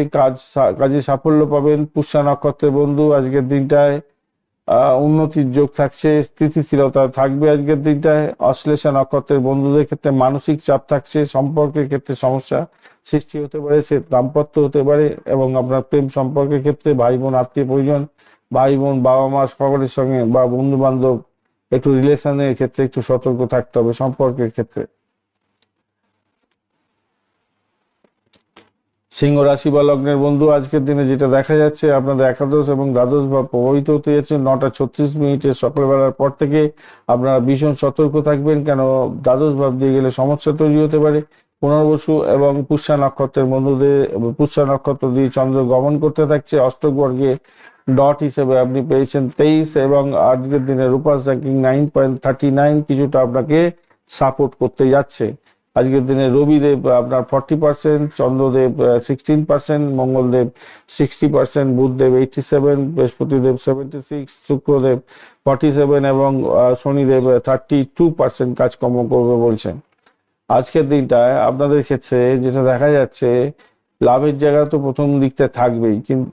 কাজে সাফল্য পাবেন। পুষ্যা নক্ষত্রের বন্ধু আজকের দিনটায় উন্নতির যোগ থাকছে, স্থিতিশীলতা থাকবে আজকের দিনটায়। অশ্লেষা নক্ষত্রের বন্ধুদের ক্ষেত্রে মানসিক চাপ থাকছে, সম্পর্কের ক্ষেত্রে সমস্যা সৃষ্টি হতে পারে, সে দাম্পত্য হতে পারে এবং আপনার প্রেম সম্পর্কের ক্ষেত্রে ভাই বোন আত্মীয় পরিজন, ভাই বোন বাবা মা সকলের সঙ্গে বা বন্ধু বান্ধব একটু রিলেশনের ক্ষেত্রে একটু সতর্ক থাকতে হবে সম্পর্কের ক্ষেত্রে। সিংহ রাশি বা লগ্নের বন্ধু আজকের দিনে যেটা দেখা যাচ্ছে, আপনাদের একাদশ এবং দ্বাদশ ভাব প্রভাবিত হতে যাচ্ছে। 9:36 সকালবেলার পর থেকে আপনারা ভীষণ সতর্ক থাকবেন, কেন দ্বাদশ ভাব দিয়ে গেলে সমস্যা তৈরি হতে পারে। পুনর্বসু এবং পুষ্যা নক্ষত্রের বন্ধুদের, পুষ্যা নক্ষত্র দিয়ে চন্দ্র গমন করতে থাকছে। অষ্টক বর্গে ডট হিসেবে আপনি পেয়েছেন 23 এবং আজকের দিনে রূপাস র্যাঙ্কিং 9.39 কিছুটা আপনাকে সাপোর্ট করতে যাচ্ছে। আজকের দিনে রবিদেব আপনার 40%, চন্দ্রদেব 16%, মঙ্গলদেব 60%, বুধদেব 87, বৃহস্পতিদেব 76, শুক্রদেব 47 এবং শনিদেব 32% কাজকর্ম করবে বলছেন। আজকের দিনটায় আপনাদের ক্ষেত্রে যেটা দেখা যাচ্ছে, লাভের জায়গা তো প্রথম দিকটা থাকবেই, কিন্তু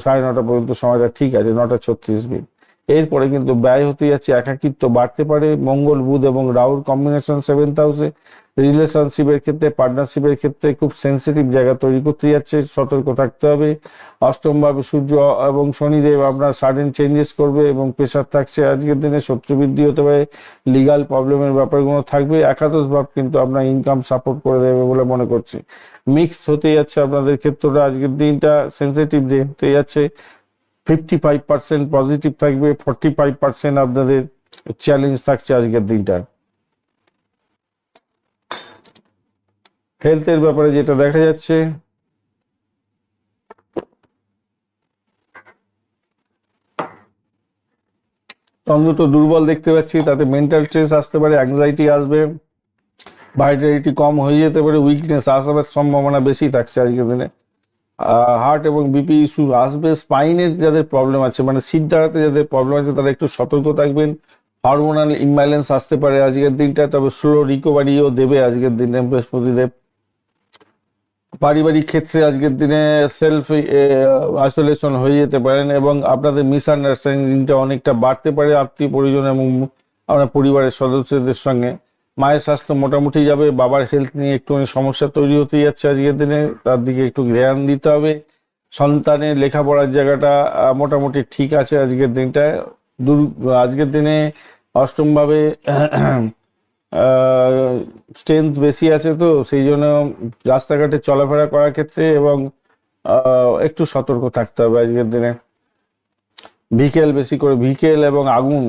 9:30 পর্যন্ত সময়টা ঠিক আছে, 9:36। এরপরে কিন্তু ব্যয় হতে যাচ্ছে, একাকিত্ব বাড়তে পারে। মঙ্গল বুধ এবং রাহুর কম্বিনেশন 7th হাউসে রিলেশনশিপের ক্ষেত্রে, পার্টনারশিপের ক্ষেত্রে খুব সেন্সিটিভ জায়গা তৈরি করতে যাচ্ছে, সতর্ক থাকতে হবে। অষ্টমভাবে সূর্য এবং শনিদেব আপনার সাডেন চেঞ্জেস করবে এবং প্রেশার থাকছে আজকের দিনে, শত্রু বৃদ্ধি হতে পারে, লিগাল প্রবলেমের ব্যাপারগুলো থাকবে। একাদশ ভাব কিন্তু আপনার ইনকাম সাপোর্ট করে দেবে বলে মনে করছি। মিক্স হতে যাচ্ছে আপনাদের ক্ষেত্রটা, আজকের দিনটা সেন্সিটিভ ডে হতে যাচ্ছে। 55% পজিটিভ থাকবে, 45% আপনাদের চ্যালেঞ্জ থাকছে আজকের দিনটা। হেলথের ব্যাপারে যেটা দেখা যাচ্ছে, চন্দ্র তো দুর্বল দেখতে পাচ্ছি, তাতে মেন্টাল স্ট্রেস আসতে পারে, অ্যাংজাইটি আসবে, ভাইটালিটি কম হয়ে যেতে পারে, উইকনেস আসার সম্ভাবনা বেশি থাকছে আজকের দিনে। হার্ট এবং বিপি ইস্যু আসবে। স্পাইনের যাদের প্রবলেম আছে, মানে সিট দাঁড়াতে যাদের প্রবলেম আছে, তারা একটু সতর্ক থাকবেন। হরমোনাল ইমব্যালেন্স আসতে পারে আজকের দিনটা, তবে স্লো রিকভারিও দেবে আজকের দিনে বৃহস্পতিদেব। পারিবারিক ক্ষেত্রে আজকের দিনে সেলফ আইসোলেশন হয়ে যেতে পারেন এবং আপনাদের মিসআন্ডারস্ট্যান্ডিংটা অনেকটা বাড়তে পারে আত্মীয় পরিজন এবং আপনার পরিবারের সদস্যদের সঙ্গে। মায়ের স্বাস্থ্য মোটামুটি যাবে, বাবার হেলথ নিয়ে একটুখানি সমস্যা তৈরি হতে যাচ্ছে আজকের দিনে, তার দিকে একটু ধ্যান দিতে হবে। সন্তানের লেখাপড়ার জায়গাটা মোটামুটি ঠিক আছে আজকের দিনটায়। আজকের দিনে অষ্টমভাবে স্ট্রেংথ বেশি আছে, তো সেই জন্য রাস্তাঘাটে চলাফেরা করার ক্ষেত্রে এবং একটু সতর্ক থাকতে হবে আজকের দিনে। বেশি করে ভিকেল এবং আগুন,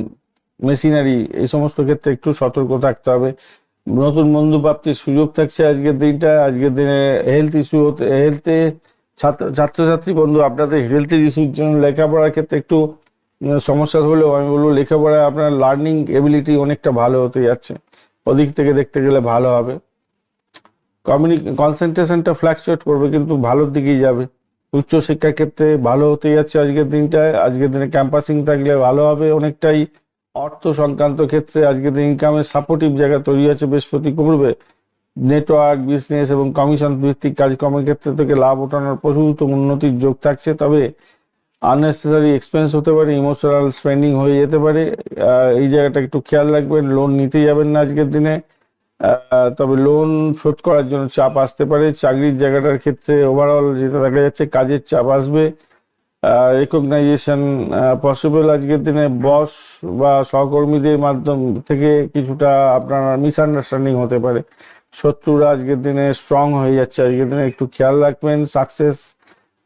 মেশিনারি, এই সমস্ত ক্ষেত্রে একটু সতর্ক থাকতে হবে। নতুন বন্ধু প্রাপ্তির সুযোগ থাকছে আজকের দিনটা। আজকের দিনে হেলথ ইস্যু হতে, হেলথে ছাত্রছাত্রী বন্ধু আপনাদের হেলথ ইস্যুর জন্য লেখাপড়ার ক্ষেত্রে একটু সমস্যা হলেও আমি বলবো লেখাপড়ায় আপনার লার্নিং এবিলিটি অনেকটা ভালো হতে যাচ্ছে, ওদিক থেকে দেখতে গেলে ভালো হবে। কনসেন্ট্রেশনটা ফ্ল্যাকচুয়েট করবে কিন্তু ভালোর দিকেই যাবে। উচ্চশিক্ষার ক্ষেত্রে ভালো হতে যাচ্ছে আজকের দিনটায়। আজকের দিনে ক্যাম্পাসিং থাকলে ভালো হবে অনেকটাই। অর্থ সংক্রান্ত ক্ষেত্রে আজকের দিন ইনকামের সাপোর্টিভ জায়গা তৈরি আছে, বৃহস্পতি করবে। নেটওয়ার্ক বিজনেস এবং কমিশন ভিত্তিক কাজকর্মের ক্ষেত্রে থেকে লাভ ওঠানোর প্রচুর উন্নতির যোগ থাকছে, তবে আননেসেসারি এক্সপেন্স হতে পারে, ইমোশনাল স্পেন্ডিং হয়ে যেতে পারে। এই জায়গাটা একটু খেয়াল রাখবেন। লোন নিতে যাবেন না আজকের দিনে, তবে লোন শোধ করার জন্য চাপ আসতে পারে। চাকরির জায়গাটার ক্ষেত্রে ওভারঅল যেটা দেখা যাচ্ছে, কাজের চাপ আসবে। রেকগনাইজেশন পসিবল আজকের দিনে। বস বা সহকর্মীদের মাধ্যম থেকে কিছুটা আপনার মিসআন্ডারস্ট্যান্ডিং হতে পারে। শত্রুরা আজকের দিনে স্ট্রং হয়ে যাচ্ছে আজকের দিনে, একটু খেয়াল রাখবেন। সাকসেস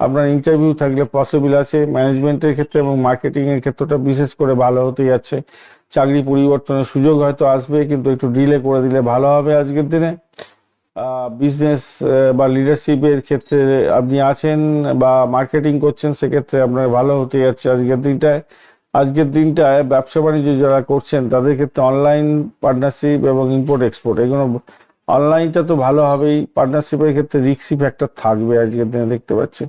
আপনার ইন্টারভিউ থাকলে পসিবল আছে। ম্যানেজমেন্টের ক্ষেত্রে এবং মার্কেটিং এর ক্ষেত্রটা বিশেষ করে ভালো হতে যাচ্ছে। চাকরি পরিবর্তনের সুযোগ হয়তো আসবে, কিন্তু একটু ডিলে করে দিলে ভালো হবে আজকের দিনে। বিজনেস বা লিডারশিপের ক্ষেত্রে আপনি আছেন বা মার্কেটিং করছেন, সেক্ষেত্রে আপনার ভালো হতে যাচ্ছে আজকের দিনটায়। আজকের দিনটায় ব্যবসা বাণিজ্য যারা করছেন তাদের ক্ষেত্রে অনলাইন পার্টনারশিপ এবং ইম্পোর্ট এক্সপোর্ট, এগুলো অনলাইনটা তো ভালো হবেই, পার্টনারশিপের ক্ষেত্রে রিস্কি ফ্যাক্টর থাকবে আজকের দিনে দেখতে পাচ্ছি।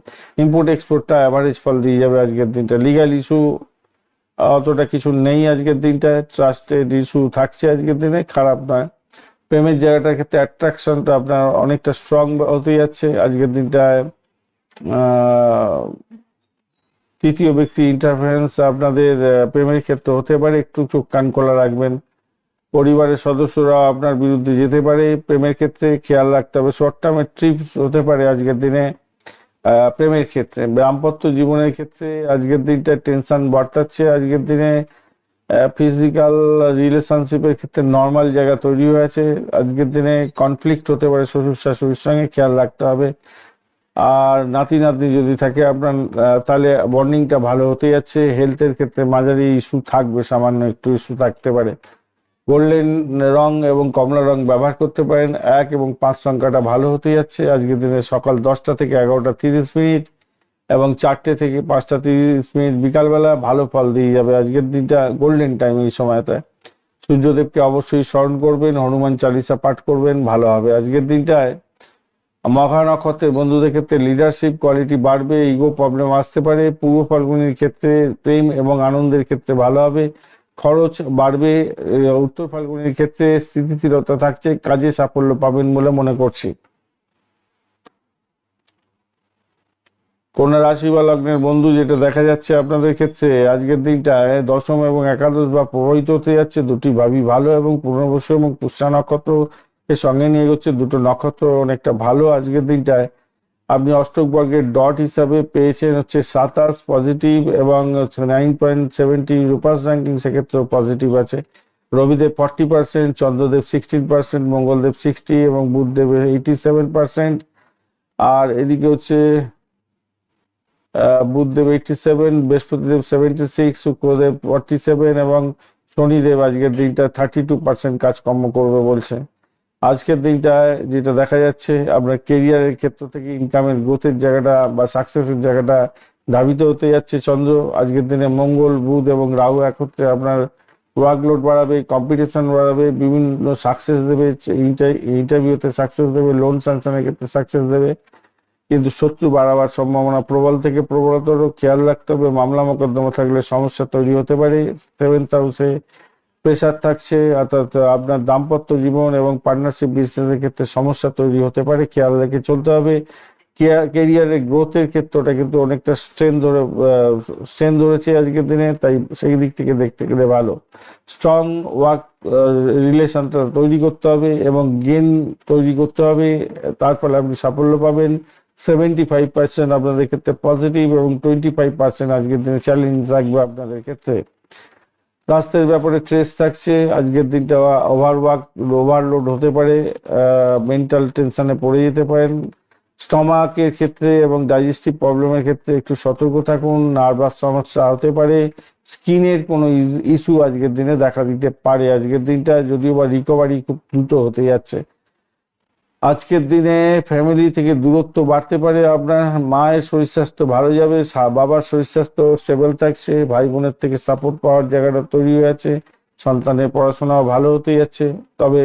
ইম্পোর্ট এক্সপোর্টটা অ্যাভারেজ ফল দিয়ে যাবে আজকের দিনটা। লিগ্যাল ইস্যু অতটা কিছু নেই আজকের দিনটায়। ট্রাস্টেড ইস্যু থাকছে আজকের দিনে, খারাপ নয়। প্রেমের জায়গাটার ক্ষেত্রে অ্যাট্রাকশনটা আপনার অনেকটা স্ট্রং হতে যাচ্ছে আজকের দিনটায়। তৃতীয় ব্যক্তি ইন্টারফারেন্স আপনাদের প্রেমের ক্ষেত্রে হতে পারে, একটু চোখ কান খোলা রাখবেন। পরিবারের সদস্যরা আপনার বিরুদ্ধে যেতে পারে, প্রেমের ক্ষেত্রে খেয়াল রাখতে হবে। শর্ট টার্মের ট্রিপস হতে পারে আজকের দিনে প্রেমের ক্ষেত্রে। দাম্পত্য জীবনের ক্ষেত্রে আজকের দিনটা টেনশন বাড়তাচ্ছে আজকের দিনে। ফিজিক্যাল রিলেশনশিপের ক্ষেত্রে নর্মাল জায়গা তৈরি হয়েছে আজকের দিনে। কনফ্লিক্ট হতে পারে শ্বশুর শাশুড়ির সঙ্গে, খেয়াল রাখতে হবে। আর নাতি নাতনি যদি থাকে আপনার, তাহলে বন্ডিংটা ভালো হতে যাচ্ছে। হেলথের ক্ষেত্রে মাঝারি ইস্যু থাকবে, সামান্য একটু ইস্যু থাকতে পারে। গোল্ডেন রং এবং কমলা রং ব্যবহার করতে পারেন। 1 এবং 5 সংখ্যাটা ভালো হতে যাচ্ছে আজকের দিনে। সকাল 10টা থেকে 11টা 30 মিনিট এবং 4টে থেকে 5টা 30 মিনিট বিকালবেলা ভালো ফল দিয়ে যাবে আজকের দিনটা। গোল্ডেন টাইম এই সময়তে। সূর্যদেবকে অবশ্যই স্মরণ করবেন, হনুমান চালিসা পাঠ করবেন, ভালো হবে আজকের দিনটায়। মঘা নক্ষত্রের বন্ধুদের ক্ষেত্রে লিডারশিপ কোয়ালিটি বাড়বে, ইগো প্রবলেম আসতে পারে। পূর্ব ফাল্গুনির ক্ষেত্রে প্রেম এবং আনন্দের ক্ষেত্রে ভালো হবে, খরচ বাড়বে। উত্তর ফাল্গুনির ক্ষেত্রে স্থিতিশীলতা থাকছে, কাজে সাফল্য পাবেন বলে মনে করছি। কন্যা রাশি বা লগ্নের বন্ধু, যেটা দেখা যাচ্ছে আপনাদের ক্ষেত্রে আজকের দিনটায় দশম এবং একাদশ বা প্রভাবিত হতে যাচ্ছে। দুটি ভাবি ভালো এবং পুনর্বসু এবং পুষ্যা নক্ষত্র এর সঙ্গে নিয়ে এগোচ্ছে। দুটো নক্ষত্র অনেকটা ভালো আজকের দিনটায়। আপনি অষ্টক বর্গের ডট হিসাবে পেয়েছেন হচ্ছে 27 পজিটিভ এবং 9.70 রূপাস র্যাঙ্কিং, সেক্ষেত্রেও পজিটিভ আছে। রবিদেব 40%, চন্দ্রদেব 16%, মঙ্গলদেব 60 এবং বুধদেব 87%। আর এদিকে হচ্ছে বুধদেব 87, বৃহস্পতিদেব 76, শুক্রদেব 47 এবং শনিদেব আজকের দিনটা 32% কাজকর্ম করবে বলছে। আজকের দিনটায় যেটা দেখা যাচ্ছে, আপনার কেরিয়ারের ক্ষেত্র থেকে ইনকামের গ্রোথের জায়গাটা বা সাকসেসের জায়গাটা ধাবিত হতে যাচ্ছে চন্দ্র। আজকের দিনে মঙ্গল, বুধ এবং রাহু একত্রে আপনার ওয়ার্কলোড বাড়াবে, কম্পিটিশন বাড়াবে, বিভিন্ন সাকসেস দেবে। ইন্টারভিউতে সাকসেস দেবে, লোন স্যাংশনের ক্ষেত্রে সাকসেস দেবে। কিন্তু শত্রু বাড়াবার সম্ভাবনা প্রবল থেকে প্রবলতর, খেয়াল রাখতে হবে। মামলা মোকদ্দমা থাকলে সমস্যা তৈরি হতে পারে। 7th হাউসে প্রেশার থাকছে, অর্থাৎ আপনার দাম্পত্য জীবন এবং পার্টনারশিপ বিজনেসের ক্ষেত্রে সমস্যা তৈরি হতে পারে, খেয়াল রেখে চলতে হবে। কেরিয়ারের গ্রোথের ক্ষেত্রটা কিন্তু অনেকটা স্ট্রেন ধরেছে আজকের দিনে, তাই সেই দিক থেকে দেখতে গেলে ভালো। স্ট্রং ওয়ার্ক রিলেশনটা তৈরি করতে হবে এবং গেন তৈরি করতে হবে, তার ফলে আপনি সাফল্য পাবেন। 75% আপনাদের ক্ষেত্রে পজিটিভ এবং 25% আজকের দিনে চ্যালেঞ্জ থাকবে আপনাদের ক্ষেত্রে। স্বাস্থ্যের ব্যাপারে স্ট্রেস থাকছে আজকের দিনটা। ওভারলোড হতে পারে, মেন্টাল টেনশনে পড়ে যেতে পারেন। স্টমাকের ক্ষেত্রে এবং ডাইজেস্টিভ প্রবলেমের ক্ষেত্রে একটু সতর্ক থাকুন। নার্ভাস সমস্যা হতে পারে। স্কিনের কোনো ইস্যু আজকের দিনে দেখা দিতে পারে আজকের দিনটা, যদিও বা রিকভারি খুব দ্রুত হতে যাচ্ছে। আজকের দিনে ফ্যামিলি থেকে দূরত্ব বাড়তে পারে। আপনার মায়ের শরীর স্বাস্থ্য ভালো যাবে, বাবার শরীর স্বাস্থ্য স্টেবল থাকছে। ভাই বোনের থেকে সাপোর্ট পাওয়ার জায়গাটা তৈরি হয়ে আছে। সন্তানের পড়াশোনাও ভালো হতে যাচ্ছে। তবে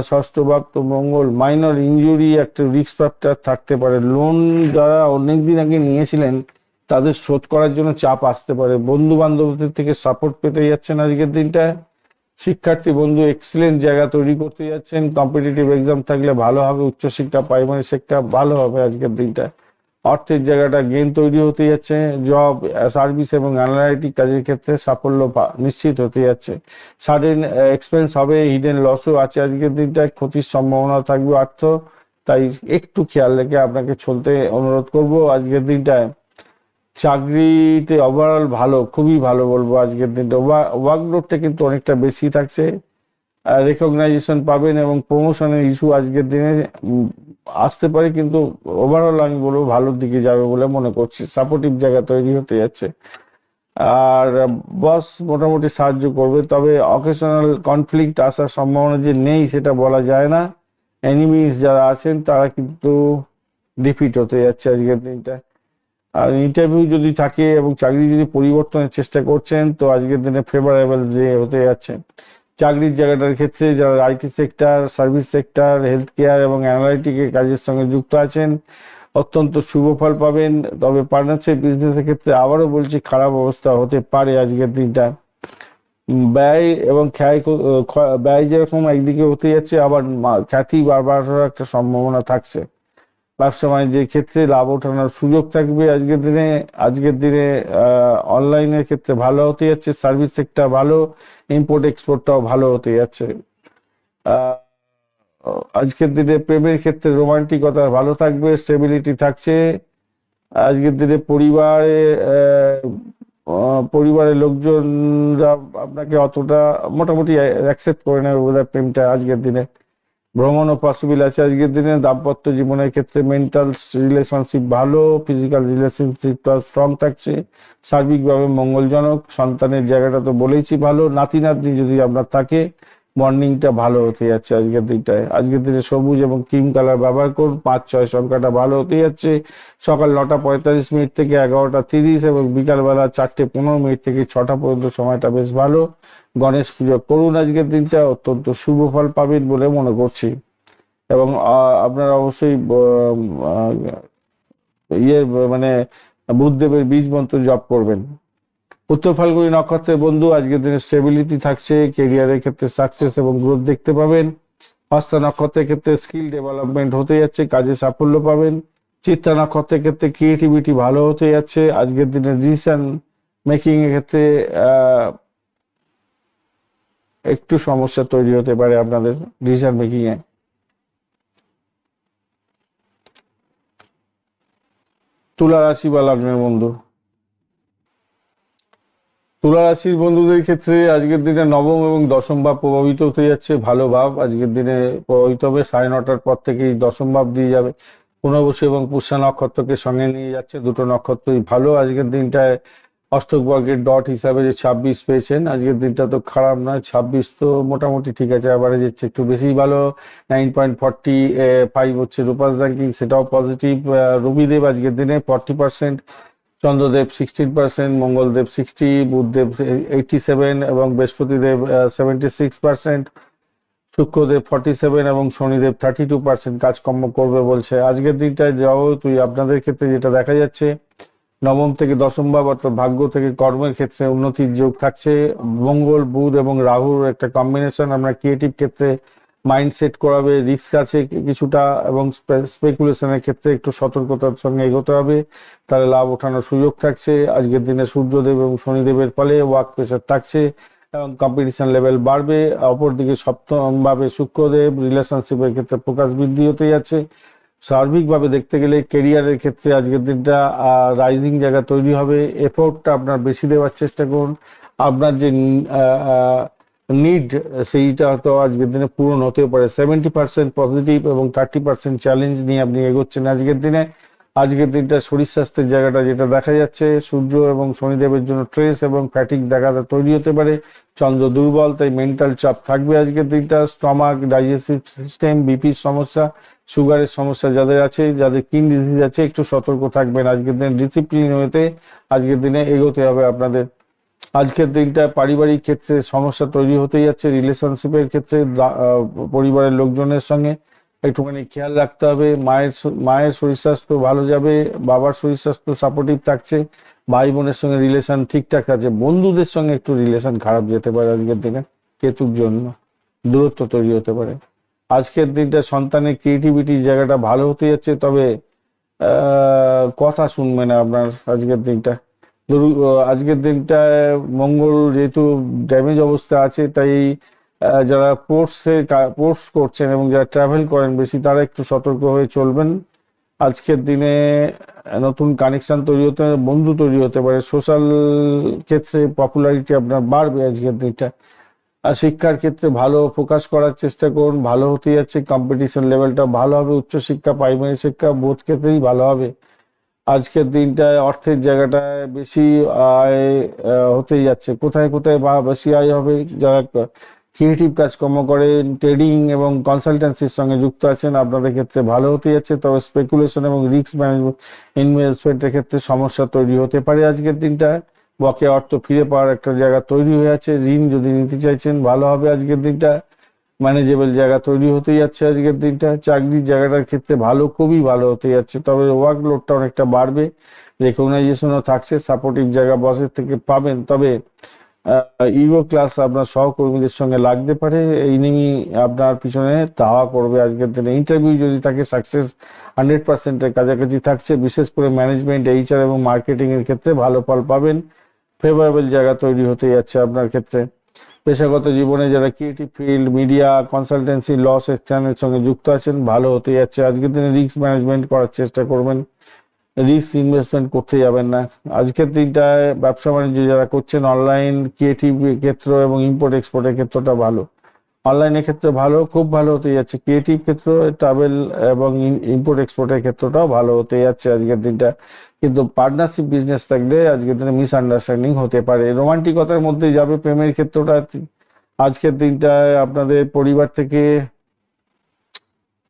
ষষ্ঠ ভাব তো মঙ্গল, মাইনর ইনজুরি একটা রিস্ক ফ্যাক্টর থাকতে পারে। লোন যারা অনেকদিন আগে নিয়েছিলেন তাদের শোধ করার জন্য চাপ আসতে পারে। বন্ধু বান্ধবদের থেকে সাপোর্ট পেতে যাচ্ছেন আজকের দিনটায়। শিক্ষার্থী বন্ধু এক্সিলেন্ট জায়গা তৈরি করতে যাচ্ছেন। কম্পিটিটিভ এক্সাম থাকলে ভালো হবে, উচ্চশিক্ষা প্রাইমারি শিক্ষা ভালো হবে আজকের দিনটা। অর্থের জায়গাটা গেইন তৈরি হতে যাচ্ছে। জব, সার্ভিস এবং অ্যানালাইটিক কাজের ক্ষেত্রে সাফল্য নিশ্চিত হতে যাচ্ছে। সাডেন এক্সপেন্স হবে, হিডেন লসও আছে আজকের দিনটায়, ক্ষতির সম্ভাবনা থাকবে অর্থ, তাই একটু খেয়াল রেখে আপনাকে চলতে অনুরোধ করব আজকের দিনটায়। চাকরিতে ওভারঅল ভালো, খুবই ভালো বলবো আজকের দিনটা। ওয়ার্কলোডটা কিন্তু অনেকটা বেশি থাকছে। রেকগনাইজেশন পাবেন এবং প্রমোশনের ইস্যু আজকের দিনে আসতে পারে, কিন্তু ওভারঅল আমি বলবো ভালোর দিকে যাবে বলে মনে করছি। সাপোর্টিভ জায়গা তৈরি হতে যাচ্ছে। আর বস মোটামুটি সাহায্য করবে, তবে অকেশনাল কনফ্লিক্ট আসার সম্ভাবনা যে নেই সেটা বলা যায় না। এনিমিস যারা আছেন তারা কিন্তু ডিফিট হতে যাচ্ছে আজকের দিনটা। আর ইন্টারভিউ যদি থাকে এবং চাকরি যদি পরিবর্তনের চেষ্টা করছেন, তো আজকের দিনে ফেভারেবল যে হতে যাচ্ছে। চাকরির জায়গাটার ক্ষেত্রে যারা IT sector, service sector, health care এবং অ্যানালাইটিকের কাজের সঙ্গে যুক্ত আছেন অত্যন্ত শুভ ফল পাবেন। তবে পার্টনারশিপ বিজনেসের ক্ষেত্রে আবারও বলছি খারাপ অবস্থা হতে পারে আজকের দিনটা। ব্যয় এবং ব্যয় যেরকম একদিকে হতে যাচ্ছে, আবার খ্যাতি বারবার একটা সম্ভাবনা থাকছে। ব্যবসা বাণিজ্যের ক্ষেত্রে লাভ ওঠানোর সুযোগ থাকবে আজকের দিনে। অনলাইনের ক্ষেত্রে ভালো হতে যাচ্ছে, সার্ভিস সেক্টর ভালো, ইম্পোর্ট এক্সপোর্টটাও ভালো হতে যাচ্ছে। আজকের দিনে প্রেমের ক্ষেত্রে রোমান্টিকতা ভালো থাকবে, স্টেবিলিটি থাকছে। আজকের দিনে পরিবারের লোকজনরা আপনাকে অতটা মোটামুটি অ্যাকসেপ্ট করে নেবে বোধহয় প্রেমটা আজকের দিনে। ভ্রমণও পসিবল আছে আজকের দিনে। দাম্পত্য জীবনের ক্ষেত্রে মেন্টাল রিলেশনশিপ ভালো, ফিজিক্যাল রিলেশনশিপটা স্ট্রং থাকছে, সার্বিকভাবে মঙ্গলজনক। সন্তানের জায়গাটা তো বলেইছি ভালো। নাতি নাতনি যদি আপনার থাকে, বন্ডিংটা ভালো হতে যাচ্ছে আজকের দিনটায়। আজকের দিনে সবুজ এবং ক্রিম কালার ব্যবহার করুন। 5-6 সংখ্যাটা ভালো হতে যাচ্ছে। সকাল 9:45 থেকে 11:30 এবং বিকালবেলা 4:15 থেকে 6টা পর্যন্ত সময়টা বেশ ভালো। গণেশ পুজো করুন আজকের দিনটা, অত্যন্ত শুভ ফল পাবেন বলে মনে করছি। এবং আপনারা অবশ্যই মানে বুধদেবের বীজ মন্ত্র জপ করবেন। উত্তর ফাল্গুনী নক্ষত্রের বন্ধু আজকের দিনে স্টেবিলিটি থাকছে, কেরিয়ারের ক্ষেত্রে সাকসেস এবং গ্রোথ দেখতে পাবেন। হস্তা নক্ষত্রের ক্ষেত্রে স্কিল ডেভেলপমেন্ট হতে যাচ্ছে, কাজে সাফল্য পাবেন। চিত্রা নক্ষত্রের ক্ষেত্রে ক্রিয়েটিভিটি ভালো হতে যাচ্ছে। আজকের দিনে ডিসিশন মেকিং এর ক্ষেত্রে একটু সমস্যা তৈরি হতে পারে আপনাদের ডিসিশন মেকিং এ। তুলা রাশি বা লগ্নের বন্ধু, তুলা রাশির বন্ধুদের ক্ষেত্রে আজকের দিনে নবম এবং দশম ভাব প্রভাবিত হতে যাচ্ছে। ভালো ভাব আজকের দিনে প্রভাবিত হবে। 9:30 পর থেকেই দশম ভাব দিয়ে যাবে। পুনর্বসু এবং পুষ্যা নক্ষত্রকে সঙ্গে নিয়ে যাচ্ছে, দুটো নক্ষত্রই ভালো আজকের দিনটায়। অষ্টক বর্গের ডট হিসাবে যে 26 পেয়েছেন, আজকের দিনটা তো খারাপ নয়। 26 তো মোটামুটি ঠিক আছে, আবারে যাচ্ছে একটু বেশি ভালো। 9.45 হচ্ছে রূপাস র্যাঙ্কিং, সেটাও পজিটিভ। রবিদেব আজকের দিনে 40%, চন্দ্রদেব 16%, মঙ্গলদেব 60, বুধদেব 87 এবং বৃহস্পতিদেব 76%, শুক্রদেব 47 এবং শনিদেব 32% কাজকর্ম করবে বলছে। আজকের দিনটায় যাও তুই আপনাদের ক্ষেত্রে যেটা দেখা যাচ্ছে, নবম থেকে দশম ভাব অর্থাৎ ভাগ্য থেকে কর্মের ক্ষেত্রে উন্নতির যোগ থাকছে। মঙ্গল, বুধ এবং রাহুর একটা কম্বিনেশন আমরা ক্রিয়েটিভ ক্ষেত্রে মাইন্ডসেট করাবে। রিস্ক আছে কিছুটা এবং স্পেকুলেশনের ক্ষেত্রে একটু সতর্কতার সঙ্গে এগোতে হবে, তাহলে লাভ ওঠানোর সুযোগ থাকছে। আজকের দিনে সূর্যদেব এবং শনিদেবের ফলে ওয়ার্ক প্রেশার থাকছে এবং কম্পিটিশন লেভেল বাড়বে। অপরদিকে সপ্তম ভাবে শুক্রদেব, রিলেশনশিপের ক্ষেত্রে প্রকাশ বৃদ্ধি হতে যাচ্ছে। সার্বিকভাবে দেখতে গেলে কেরিয়ারের ক্ষেত্রে আজকের দিনটা রাইজিং জায়গা তৈরি হবে। এফোর্টটা আপনার বেশি দেওয়ার চেষ্টা করুন। আপনার যে নিড সেইটা হয়তো আজকের দিনে পূরণ হতে পারে। 70% পজিটিভ এবং 30% চ্যালেঞ্জ নিয়ে আপনি এগোচ্ছেন আজকের দিনে। আজকের দিনটা শরীর স্বাস্থ্যের জায়গাটা যেটা দেখা যাচ্ছে, সূর্য এবং শনিদেবের জন্য ট্রেস এবং ফ্যাটিক দেখাটা তৈরি হতে পারে। চন্দ্র দুর্বল, তাই মেন্টাল চাপ থাকবে আজকের দিনটা। স্টমাক, ডাইজেস্টিভ সিস্টেম, বিপির সমস্যা, সুগারের সমস্যা যাদের আছে, যাদের কিন ডিজিজ আছে, একটু সতর্ক থাকবেন আজকের দিনে। ডিসিপ্লিন হতে আজকের দিনে এগোতে হবে আপনাদের। আজকের দিনটা পারিবারিক ক্ষেত্রে সমস্যা তৈরি হতে যাচ্ছে। রিলেশনশিপের ক্ষেত্রে পরিবারের লোকজনের সঙ্গে একটুখানি খেয়াল রাখতে হবে। মায়ের শরীর স্বাস্থ্য ভালো যাবে, বাবার শরীর স্বাস্থ্য সাপোর্টিভ থাকছে, ভাই বোনের সঙ্গে রিলেশন ঠিকঠাক আছে। বন্ধুদের সঙ্গে একটু রিলেশন খারাপ যেতে পারে আজকের দিনে। কেতুর জন্য দূরত্ব তৈরি হতে পারে। আজকের দিনটা সন্তানের ক্রিয়েটিভিটির জায়গাটা ভালো হতে যাচ্ছে, তবে কথা শুনবে না আপনার আজকের দিনটা। আজকের দিনটায় মঙ্গল যেহেতু ড্যামেজ অবস্থা আছে, তাই যারা কোর্স করছেন এবং যারা ট্রাভেল করেন বেশি, তারা একটু সতর্ক হয়ে চলবেন। আজকের দিনে নতুন কানেকশন তৈরি হতে পারে, বন্ধু তৈরি হতে পারে, সোশ্যাল ক্ষেত্রে পপুলারিটি আপনার বাড়বে আজকের দিনটা। আর শিক্ষার ক্ষেত্রে ভালো ফোকাস করার চেষ্টা করুন, ভালো হতে যাচ্ছে, কম্পিটিশন লেভেলটা ভালো হবে, উচ্চশিক্ষা প্রাইমারি শিক্ষা বোধ ক্ষেত্রেই ভালো হবে। আজকের দিনটায় অর্থের জায়গাটায় বেশি আয় হতেই যাচ্ছে। কোথায় কোথায় বা বেশি আয় হবে, যারা ক্রিয়েটিভ কাজকর্ম করেন, ট্রেডিং এবং কনসালটেন্সির সঙ্গে যুক্ত আছেন, আপনাদের ক্ষেত্রে ভালো হতে যাচ্ছে। তবে স্পেকুলেশন এবং রিস্ক ম্যানেজমেন্ট ইনভেস্টমেন্টের ক্ষেত্রে সমস্যা তৈরি হতে পারে আজকের দিনটায়। বকেয়া অর্থ ফিরে পাওয়ার একটা জায়গা তৈরি হয়ে আছে। ঋণ যদি নিতে চাইছেন ভালো হবে আজকের দিনটা, ম্যানেজেবল জায়গা তৈরি হতে যাচ্ছে আজকের দিনটা। চাকরির জায়গাটার ক্ষেত্রে ভালো, খুবই ভালো হতে যাচ্ছে, তবে ওয়ার্কলোডটা অনেকটা বাড়বে। রেকগনাইজেশনও থাকছে, সাপোর্টিভ জায়গা বসের থেকে পাবেন, তবে ইগো ক্লাস আপনার সহকর্মীদের সঙ্গে লাগতে পারে, এই নিয়ে আপনার পিছনে দাওয়া করবে আজকের দিনে। ইন্টারভিউ যদি থাকে সাকসেস 100%-এর কাছাকাছি থাকছে। বিশেষ করে ম্যানেজমেন্ট, এইচআর এবং মার্কেটিং এর ক্ষেত্রে ভালো ফল পাবেন। ফেভারেবল জায়গা তৈরি হতে যাচ্ছে আপনার ক্ষেত্রে। পেশাগত জীবনে যারা ক্রিয়েটিভ ফিল্ড, মিডিয়া, কনসালটেন্সি, ল সেকশনের সঙ্গে যুক্ত আছেন, ভালো হতে যাচ্ছে আজকের দিনে। রিস্ক ম্যানেজমেন্ট করার চেষ্টা করবেন, রিস্ক ইনভেস্টমেন্ট করতে যাবেন না আজকের দিনটায়। ব্যবসা বাণিজ্য যারা করছেন, অনলাইন, ক্রিয়েটিভ ক্ষেত্র এবং ইম্পোর্ট এক্সপোর্টের ক্ষেত্রটা ভালো। অনলাইনের ক্ষেত্রে ভালো, খুব ভালো হতে যাচ্ছে। ক্রিয়েটিভ ক্ষেত্র, ট্রাভেল এবং ইম্পোর্ট এক্সপোর্টের ক্ষেত্রটাও ভালো হতে যাচ্ছে আজকের দিনটা। কিন্তু পার্টনারশিপ বিজনেস থাকলে আজকের দিনে মিসআন্ডারস্ট্যান্ডিং হতে পারে। রোমান্টিকতার মধ্যে যাবে প্রেমের ক্ষেত্রটা। আজকের দিনটায় আপনাদের পরিবার থেকে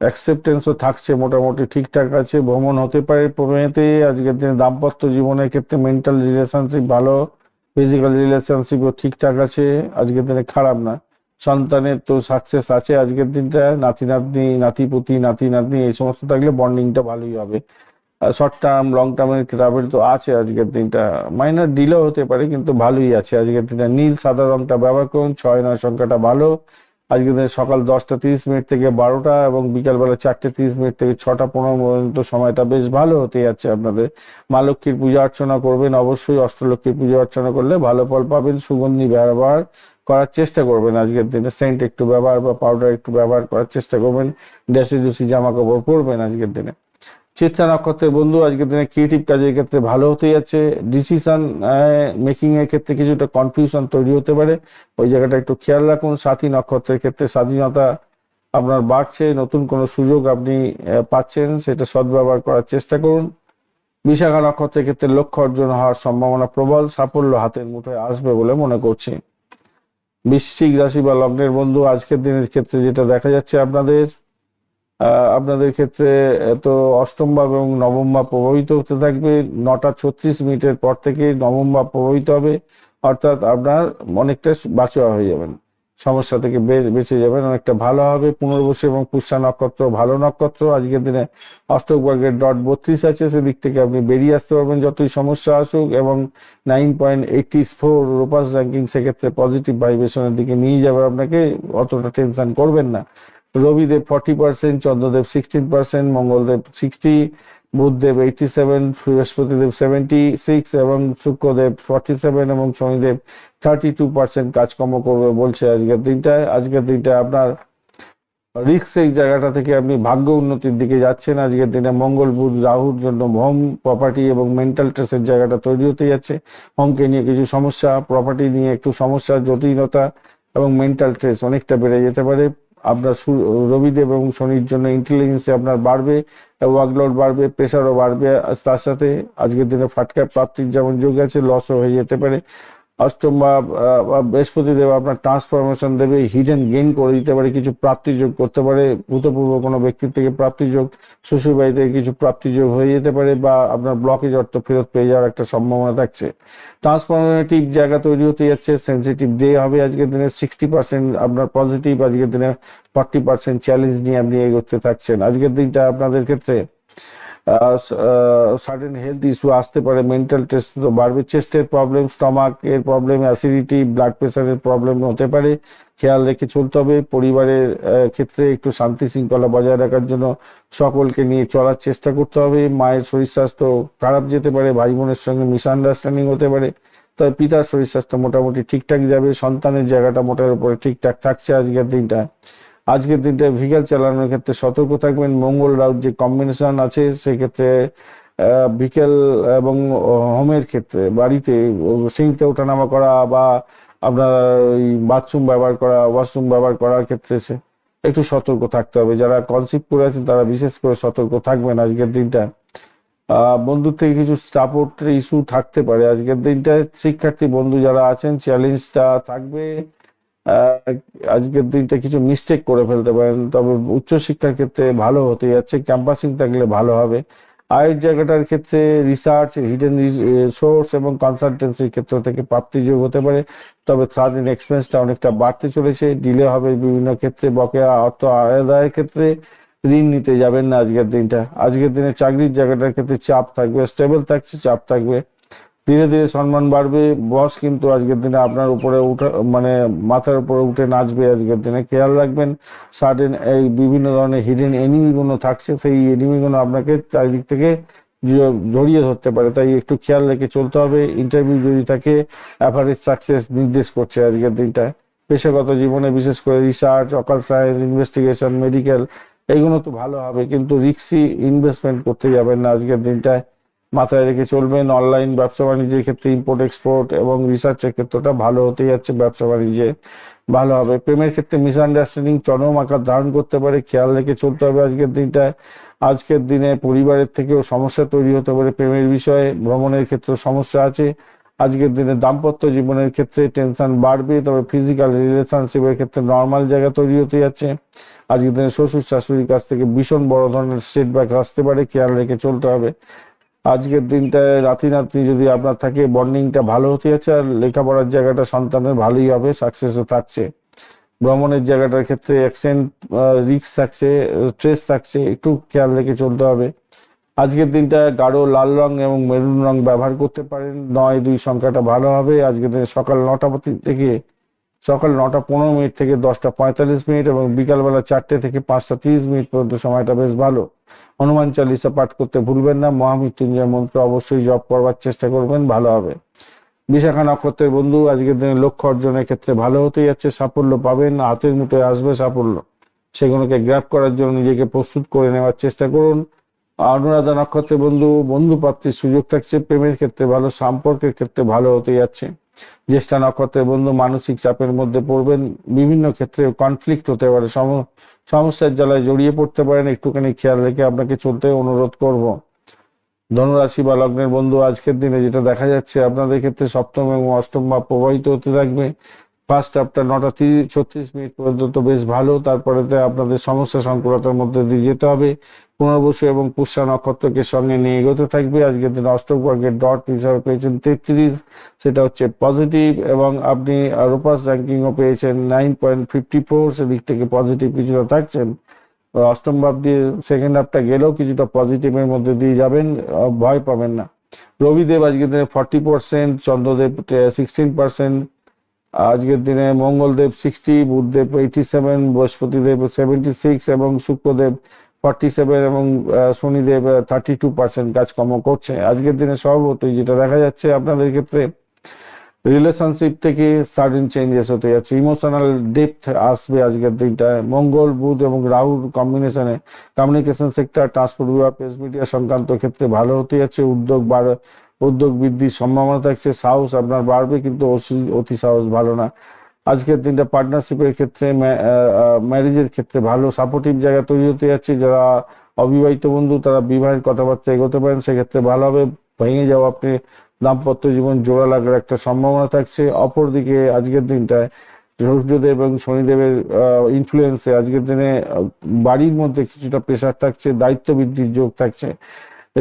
অ্যাকসেপ্টেন্সও থাকছে, মোটামুটি ঠিকঠাক আছে। ভ্রমণ হতে পারে প্রেমেতে আজকের দিনে। দাম্পত্য জীবনের ক্ষেত্রে মেন্টাল রিলেশনশিপ ভালো, ফিজিক্যাল রিলেশনশিপও ঠিকঠাক আছে আজকের দিনে, খারাপ না। সন্তানের তো সাকসেস আছে আজকের দিনটা। নাতি নাতনি, নাতিপুতি, নাতি নাতনি এই সমস্ত থাকলে বন্ডিংটা ভালোই হবে। শর্ট টার্ম, লং টার্মের ট্রাভেল তো আছে আজকের দিনটা। মাইনার ডিলেও হতে পারে, কিন্তু ভালোই আছে আজকের দিনটা। নীল সাদা রংটা ব্যবহার করুন। 6-9 সংখ্যাটা ভালো আজকের দিনে। সকাল 10টা 30 মিনিট থেকে 12টা এবং বিকালবেলা 4টে 30 মিনিট থেকে 6টা 15 পর্যন্ত সময়টা বেশ ভালো হতে যাচ্ছে আপনাদের। মা লক্ষ্মীর পূজা অর্চনা করবেন অবশ্যই। অষ্টলক্ষ্মীর পূজা অর্চনা করলে ভালো ফল পাবেন। সুগন্ধি ব্যবহার করার চেষ্টা করবেন আজকের দিনে। সেন্ট একটু ব্যবহার বা পাউডার একটু ব্যবহার করার চেষ্টা করবেন। ড্যাসি ডুসি জামা কাপড় পরবেন আজকের দিনে। চিত্রা নক্ষত্রের বন্ধু আজকের দিনে ক্রিয়েটিভ কাজের ক্ষেত্রে ভালো হতে যাচ্ছে। ডিসিশন মেকিং এর ক্ষেত্রে কিছুটা কনফিউশন তৈরি হতে পারে, ওই জায়গাটা একটু খেয়াল রাখুন। সাথী নক্ষত্রের ক্ষেত্রে স্বাধীনতা আপনার বাড়ছে, নতুন কোনো সুযোগ আপনি পাচ্ছেন, সেটা সদ্ব্যবহার করার চেষ্টা করুন। বিশাখা নক্ষত্রের ক্ষেত্রে লক্ষ্য অর্জন হওয়ার সম্ভাবনা প্রবল, সাফল্য হাতের মুঠোয় আসবে বলে মনে করছি। বৃশ্চিক রাশি বা লগ্নের বন্ধু আজকের দিনের ক্ষেত্রে যেটা দেখা যাচ্ছে আপনাদের ক্ষেত্রে তো অষ্টম ভাব এবং নবম ভাব প্রভাবিত হতে থাকবে। 9টা 36 মিনিটের পর থেকে নবম ভাব প্রভাবিত হবে, অর্থাৎ আপনার অনেকটা বাঁচোয়া হয়ে যাবেন, সমস্যা থেকে বেঁচে যাবেন, অনেকটা ভালো হবে। পুনর্বসু এবং পুষ্যা নক্ষত্র ভালো নক্ষত্র। আজকের দিনে অষ্টক বর্গের .32 আছে, সেদিক থেকে আপনি বেরিয়ে আসতে পারবেন যতই সমস্যা আসুক। এবং 9.84 রোপাস র্যাঙ্কিং সেক্ষেত্রে পজিটিভ ভাইব্রেশনের দিকে নিয়ে যাবে আপনাকে, অতটা টেনশন করবেন না। রবিদেব 40%, চন্দ্রদেব 16%, মঙ্গলদেব 60, বুধদেব 87, বৃহস্পতিদেব 76 এবং শুক্রদেব 47 এবং শনিদেব 32% কাজকর্ম করবে বলছে আজকের দিনটায়। আজকের দিনটায় আপনার রিস্ক এই জায়গাটা থেকে আপনি ভাগ্য উন্নতির দিকে যাচ্ছেন আজকের দিনে। মঙ্গল বুধ রাহুর জন্য হোম, প্রপার্টি এবং মেন্টাল স্ট্রেসের জায়গাটা তৈরি হতে যাচ্ছে। হোমকে নিয়ে কিছু সমস্যা, প্রপার্টি নিয়ে একটু সমস্যা, জটিলতা এবং মেন্টাল স্ট্রেস অনেকটা বেড়ে যেতে পারে। আপনার রবিদেব এবং শনির জন্য ইন্টেলিজেন্সে আপনার বাড়বে, ওয়ার্কলোড বাড়বে, প্রেশারও বাড়বে। তার সাথে আজকের দিনে ফাটকা প্রাপ্তির যেমন যোগ আছে, লসও হয়ে যেতে পারে। অষ্টম বা বৃহস্পতিদেব আপনার ট্রান্সফরমেশন দেবে, হিডেন গেইন করে দিতে পারে, কিছু প্রাপ্তিযোগ করতে পারে। ভূতপূর্ব কোনো ব্যক্তির থেকে প্রাপ্তিযোগ, শ্বশুর বাড়ি থেকে কিছু প্রাপ্তিযোগ হয়ে যেতে পারে, বা আপনার ব্লকেজ অর্থ ফেরত পেয়ে যাওয়ার একটা সম্ভাবনা থাকছে। ট্রান্সফরমেটিভ জায়গা তৈরি হতে যাচ্ছে। সেন্সিটিভ ডে হবে আজকের দিনে। 60% আপনার পজিটিভ, আজকের দিনে 40% চ্যালেঞ্জ নিয়ে আপনি এগোতে থাকছেন আজকের দিনটা আপনাদের ক্ষেত্রে। সার্টেন হেলথ ইস্যু আসতে পারে, মেন্টাল স্ট্রেস তো বাড়বে, চেস্টের প্রবলেম, স্টমাক এর প্রবলেম, অ্যাসিডিটি, ব্লাড প্রেশারের প্রবলেম হতে পারে, খেয়াল রেখে চলতে হবে। পরিবারের ক্ষেত্রে একটু শান্তি শৃঙ্খলা বজায় রাখার জন্য সকলকে নিয়ে চলার চেষ্টা করতে হবে। মায়ের শরীর স্বাস্থ্য খারাপ যেতে পারে, ভাই বোনের সঙ্গে মিসআন্ডারস্ট্যান্ডিং হতে পারে, তবে পিতার শরীর স্বাস্থ্য মোটামুটি ঠিকঠাক যাবে। সন্তানের জায়গাটা মোটার উপরে ঠিকঠাক থাকছে আজকের দিনটা। আজকের দিনটা ভেহিক্যাল চালানোর ক্ষেত্রে সতর্ক থাকবেন। মঙ্গল রাহু যে কম্বিনেশন আছে সেক্ষেত্রে বিকেল এবং হোমের ক্ষেত্রে বাড়িতে সিঁড়িতে ওঠানামা করা বা আপনার ওই বাথরুম ব্যবহার করা, ওয়াশরুম ব্যবহার করার ক্ষেত্রে একটু সতর্ক থাকতে হবে। যারা কনসিভ করে আছেন তারা বিশেষ করে সতর্ক থাকবেন আজকের দিনটা। বন্ধুর থেকে কিছু সাপোর্ট ইস্যু থাকতে পারে আজকের দিনটায়। শিক্ষার্থী বন্ধু যারা আছেন চ্যালেঞ্জটা থাকবে। আহ, আজকের দিনটা কিছু মিস্টেক করে ফেলতে পারেন, তবে উচ্চশিক্ষার ক্ষেত্রে ভালো হতে যাচ্ছে, ক্যাম্পাসিং থাকলে ভালো হবে। আয়ের জায়গাটার ক্ষেত্রে রিসার্চ, হিডেন সোর্স এবং কনসালটেন্সির ক্ষেত্র থেকে প্রাপ্তিযোগ হতে পারে, তবে সার্টেন এক্সপেন্সটা অনেকটা বাড়তে চলেছে, ডিলে হবে বিভিন্ন ক্ষেত্রে। বকেয়া অর্থ আদায়ের ক্ষেত্রে ঋণ নিতে যাবেন না আজকের দিনটা। আজকের দিনে চাকরির জায়গাটার ক্ষেত্রে চাপ থাকবে, স্টেবল থাকছে, চাপ থাকবে, ধীরে ধীরে সম্মান বাড়বে। বস কিন্তু আজকের দিনে আপনার উপরে উঠে মানে মাথার উপরে উঠে নাচবে আজকের দিনে, খেয়াল রাখবেন। সার্টেন এই বিভিন্ন ধরনের হিডেন এনিমিগুলো থাকছে, সেই এনিমিগুলো আপনাকে চারিদিক থেকে জড়িয়ে ধরতে পারে, তাই একটু খেয়াল রেখে চলতে হবে। ইন্টারভিউ যদি থাকে অ্যাভারেজ সাকসেস নির্দেশ করছে আজকের দিনটায়। পেশাগত জীবনে বিশেষ করে রিসার্চ, অকাল সায়েন্স, ইনভেস্টিগেশন, মেডিকেল এইগুলো তো ভালো হবে, কিন্তু রিস্কি ইনভেস্টমেন্ট করতে যাবেন না আজকের দিনটায়, মাথায় রেখে চলবেন। অনলাইন ব্যবসা বাণিজ্যের ক্ষেত্রে ইম্পোর্ট এক্সপোর্ট এবং রিসার্চের ক্ষেত্রটা ভালো হতে যাচ্ছে, ব্যবসা বাণিজ্যে ভালো হবে। প্রেমের ক্ষেত্রে মিসআন্ডারস্ট্যান্ডিং চরম আকার ধারণ করতে পারে, খেয়াল রেখে চলতে হবে আজকের দিনটায়। আজকের দিনে পরিবারের থেকেও সমস্যা তৈরি হতে পারে প্রেমের বিষয়ে, ভ্রমণের ক্ষেত্রে সমস্যা আছে। আজকের দিনে দাম্পত্য জীবনের ক্ষেত্রে টেনশন বাড়বে, তবে ফিজিক্যাল রিলেশনশিপের ক্ষেত্রে নর্মাল জায়গা তৈরি হতে যাচ্ছে। আজকের দিনে শ্বশুর শাশুড়ির কাছ থেকে ভীষণ বড় ধরনের সেটব্যাক আসতে পারে, খেয়াল রেখে চলতে হবে। আজকের দিনটায় নাতি নাতনি যদি আপনার থাকে বন্ডিংটা ভালো হতে যাচ্ছে, আর লেখাপড়ার জায়গাটা সন্তানের ভালোই হবে, সাকসেসও থাকছে। ভ্রমণের জায়গাটার ক্ষেত্রে অ্যাক্সেন্ট রিস্ক থাকছে, স্ট্রেস থাকছে, একটু খেয়াল রেখে চলতে হবে। আজকের দিনটা গাঢ় লাল রং এবং মেরুন রং ব্যবহার করতে পারেন, 9-2 সংখ্যাটা ভালো হবে। আজকের দিনে সকাল 9টা থেকে সকাল 9টা 15 মিনিট থেকে 10টা 45 মিনিট এবং বিকালবেলা 4টে থেকে 5টা 30 মিনিট পর্যন্ত সময়টা বেশ ভালো। হনুমান চালিসা পাঠ করতে ভুলবেন না, মহামৃত্যুঞ্জয় মন্ত্র অবশ্যই জপ করবার চেষ্টা করবেন, ভালো হবে। বিশাখা নক্ষত্রের বন্ধু আজকের দিনে লক্ষ্য অর্জনের ক্ষেত্রে ভালো হতে যাচ্ছে, সাফল্য পাবেন, হাতের মুঠোয় আসবে সাফল্য, সেগুলোকে গ্র্যাব করার জন্য নিজেকে প্রস্তুত করে নেওয়ার চেষ্টা করুন। অনুরাধা নক্ষত্রের বন্ধু বন্ধু প্রাপ্তির সুযোগ থাকছে, প্রেমের ক্ষেত্রে ভালো, সম্পর্কের ক্ষেত্রে ভালো হতে যাচ্ছে। জ্যেষ্ঠা নক্ষত্রের বন্ধু মানসিক চাপের মধ্যে পড়বেন, বিভিন্ন ক্ষেত্রে কনফ্লিক্ট হতে পারে, সমস্যার জ্বালায় জড়িয়ে পড়তে পারেন, একটুখানি খেয়াল রেখে আপনাকে চলতে অনুরোধ করব। ধনুরাশি বা লগ্নের বন্ধু আজকের দিনে যেটা দেখা যাচ্ছে আপনাদের ক্ষেত্রে সপ্তম এবং অষ্টম ভাব প্রবাহিত হতে থাকবে। ফার্স্ট হাফটা 9টা 36 মিনিট পর্যন্ত তো বেশ ভালো, তারপরে আপনাদের সমস্যা সংকুলতার মধ্যে দিয়ে যেতে হবে। পুনর্বসু এবং পুষ্যা নক্ষত্রকে সঙ্গে নিয়ে এগোতে থাকবে। আজকের দিন অষ্টক বর্গের ডট হিসাবে পেয়েছেন 33, সেটা হচ্ছে পজিটিভ, এবং আপনি রোপাস র্যাঙ্কিংও পেয়েছেন 9.54, সেদিক থেকে পজিটিভ কিছুটা থাকছেন। অষ্টম ভাব দিয়ে সেকেন্ড হাফটা গেলেও কিছুটা পজিটিভের মধ্যে দিয়ে যাবেন, ভয় পাবেন না। রবিদেব আজকের দিনে 40%, চন্দ্রদেব 16%, আজকের দিনে মঙ্গলদেব 60, বুধদেব 87, বৃহস্পতিদেব 76 এবং শুক্রদেব 47 এবং শনিদেব 32% কাজকর্ম করছে। আজকের দিনে স্বভাবতই যেটা দেখা যাচ্ছে আপনাদের ক্ষেত্রে রিলেশনশিপ থেকে সাডেন চেঞ্জেস হতে যাচ্ছে, ইমোশনাল ডেপথ আসবে আজকের দিনটায়। মঙ্গল বুধ এবং রাহুর কম্বিনেশনে কমিউনিকেশন সেক্টর, ট্রান্সপোর্ট বিভাগ, প্রেস মিডিয়া সংক্রান্ত ক্ষেত্রে ভালো হতে যাচ্ছে। উদ্যোগ বৃদ্ধির সম্ভাবনা থাকছে, সাহস আপনার বাড়বে, কিন্তু অতি সাহস ভালো না। আজকের দিনটা পার্টনারশিপের ক্ষেত্রে, ম্যারেজের ক্ষেত্রে ভালো সাপোর্টিভ জায়গা তৈরি হতে যাচ্ছে। যারা অবিবাহিত বন্ধু তারা বিবাহের কথাবার্তা এগোতে পারেন, সেক্ষেত্রে ভালো হবে। ভেঙে যাওয়া আপনি দাম্পত্য জীবন জোড়া লাগার একটা সম্ভাবনা থাকছে। অপরদিকে আজকের দিনটায় সূর্যদেব এবং শনিদেবের ইনফ্লুয়েন্সে আজকের দিনে বাড়ির মধ্যে কিছুটা প্রেশার থাকছে, দায়িত্ব বৃদ্ধির যোগ থাকছে।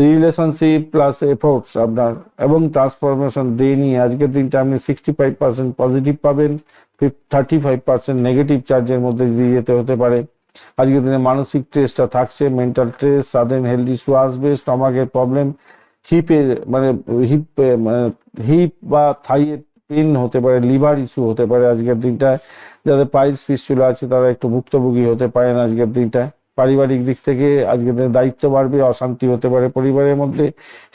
রিলেশনশিপ প্লাস এফোর্টস আপনার এবং ট্রান্সফরমেশন দিয়ে নিয়ে আজকের দিনটা আপনি 65% পজিটিভ পাবেন, 35% নেগেটিভ চার্জের মধ্যে দিয়ে যেতে হতে পারে। আজকের দিনে মানসিক স্ট্রেসটা থাকছে, mental stress, sudden health issue আসবে, স্টমাকের প্রবলেম, হিপের মানে হিপ হিপ বা থাইয়ের পেন হতে পারে, লিভার ইস্যু হতে পারে আজকের দিনটায়। যাদের পাইলস ফিস্টুলা আছে তারা একটু ভুক্তভোগী হতে পারেন আজকের দিনটায়। পারিবারিক দিক থেকে আজকের দিনে দায়িত্ব বাড়বে, অশান্তি হতে পারে পরিবারের মধ্যে,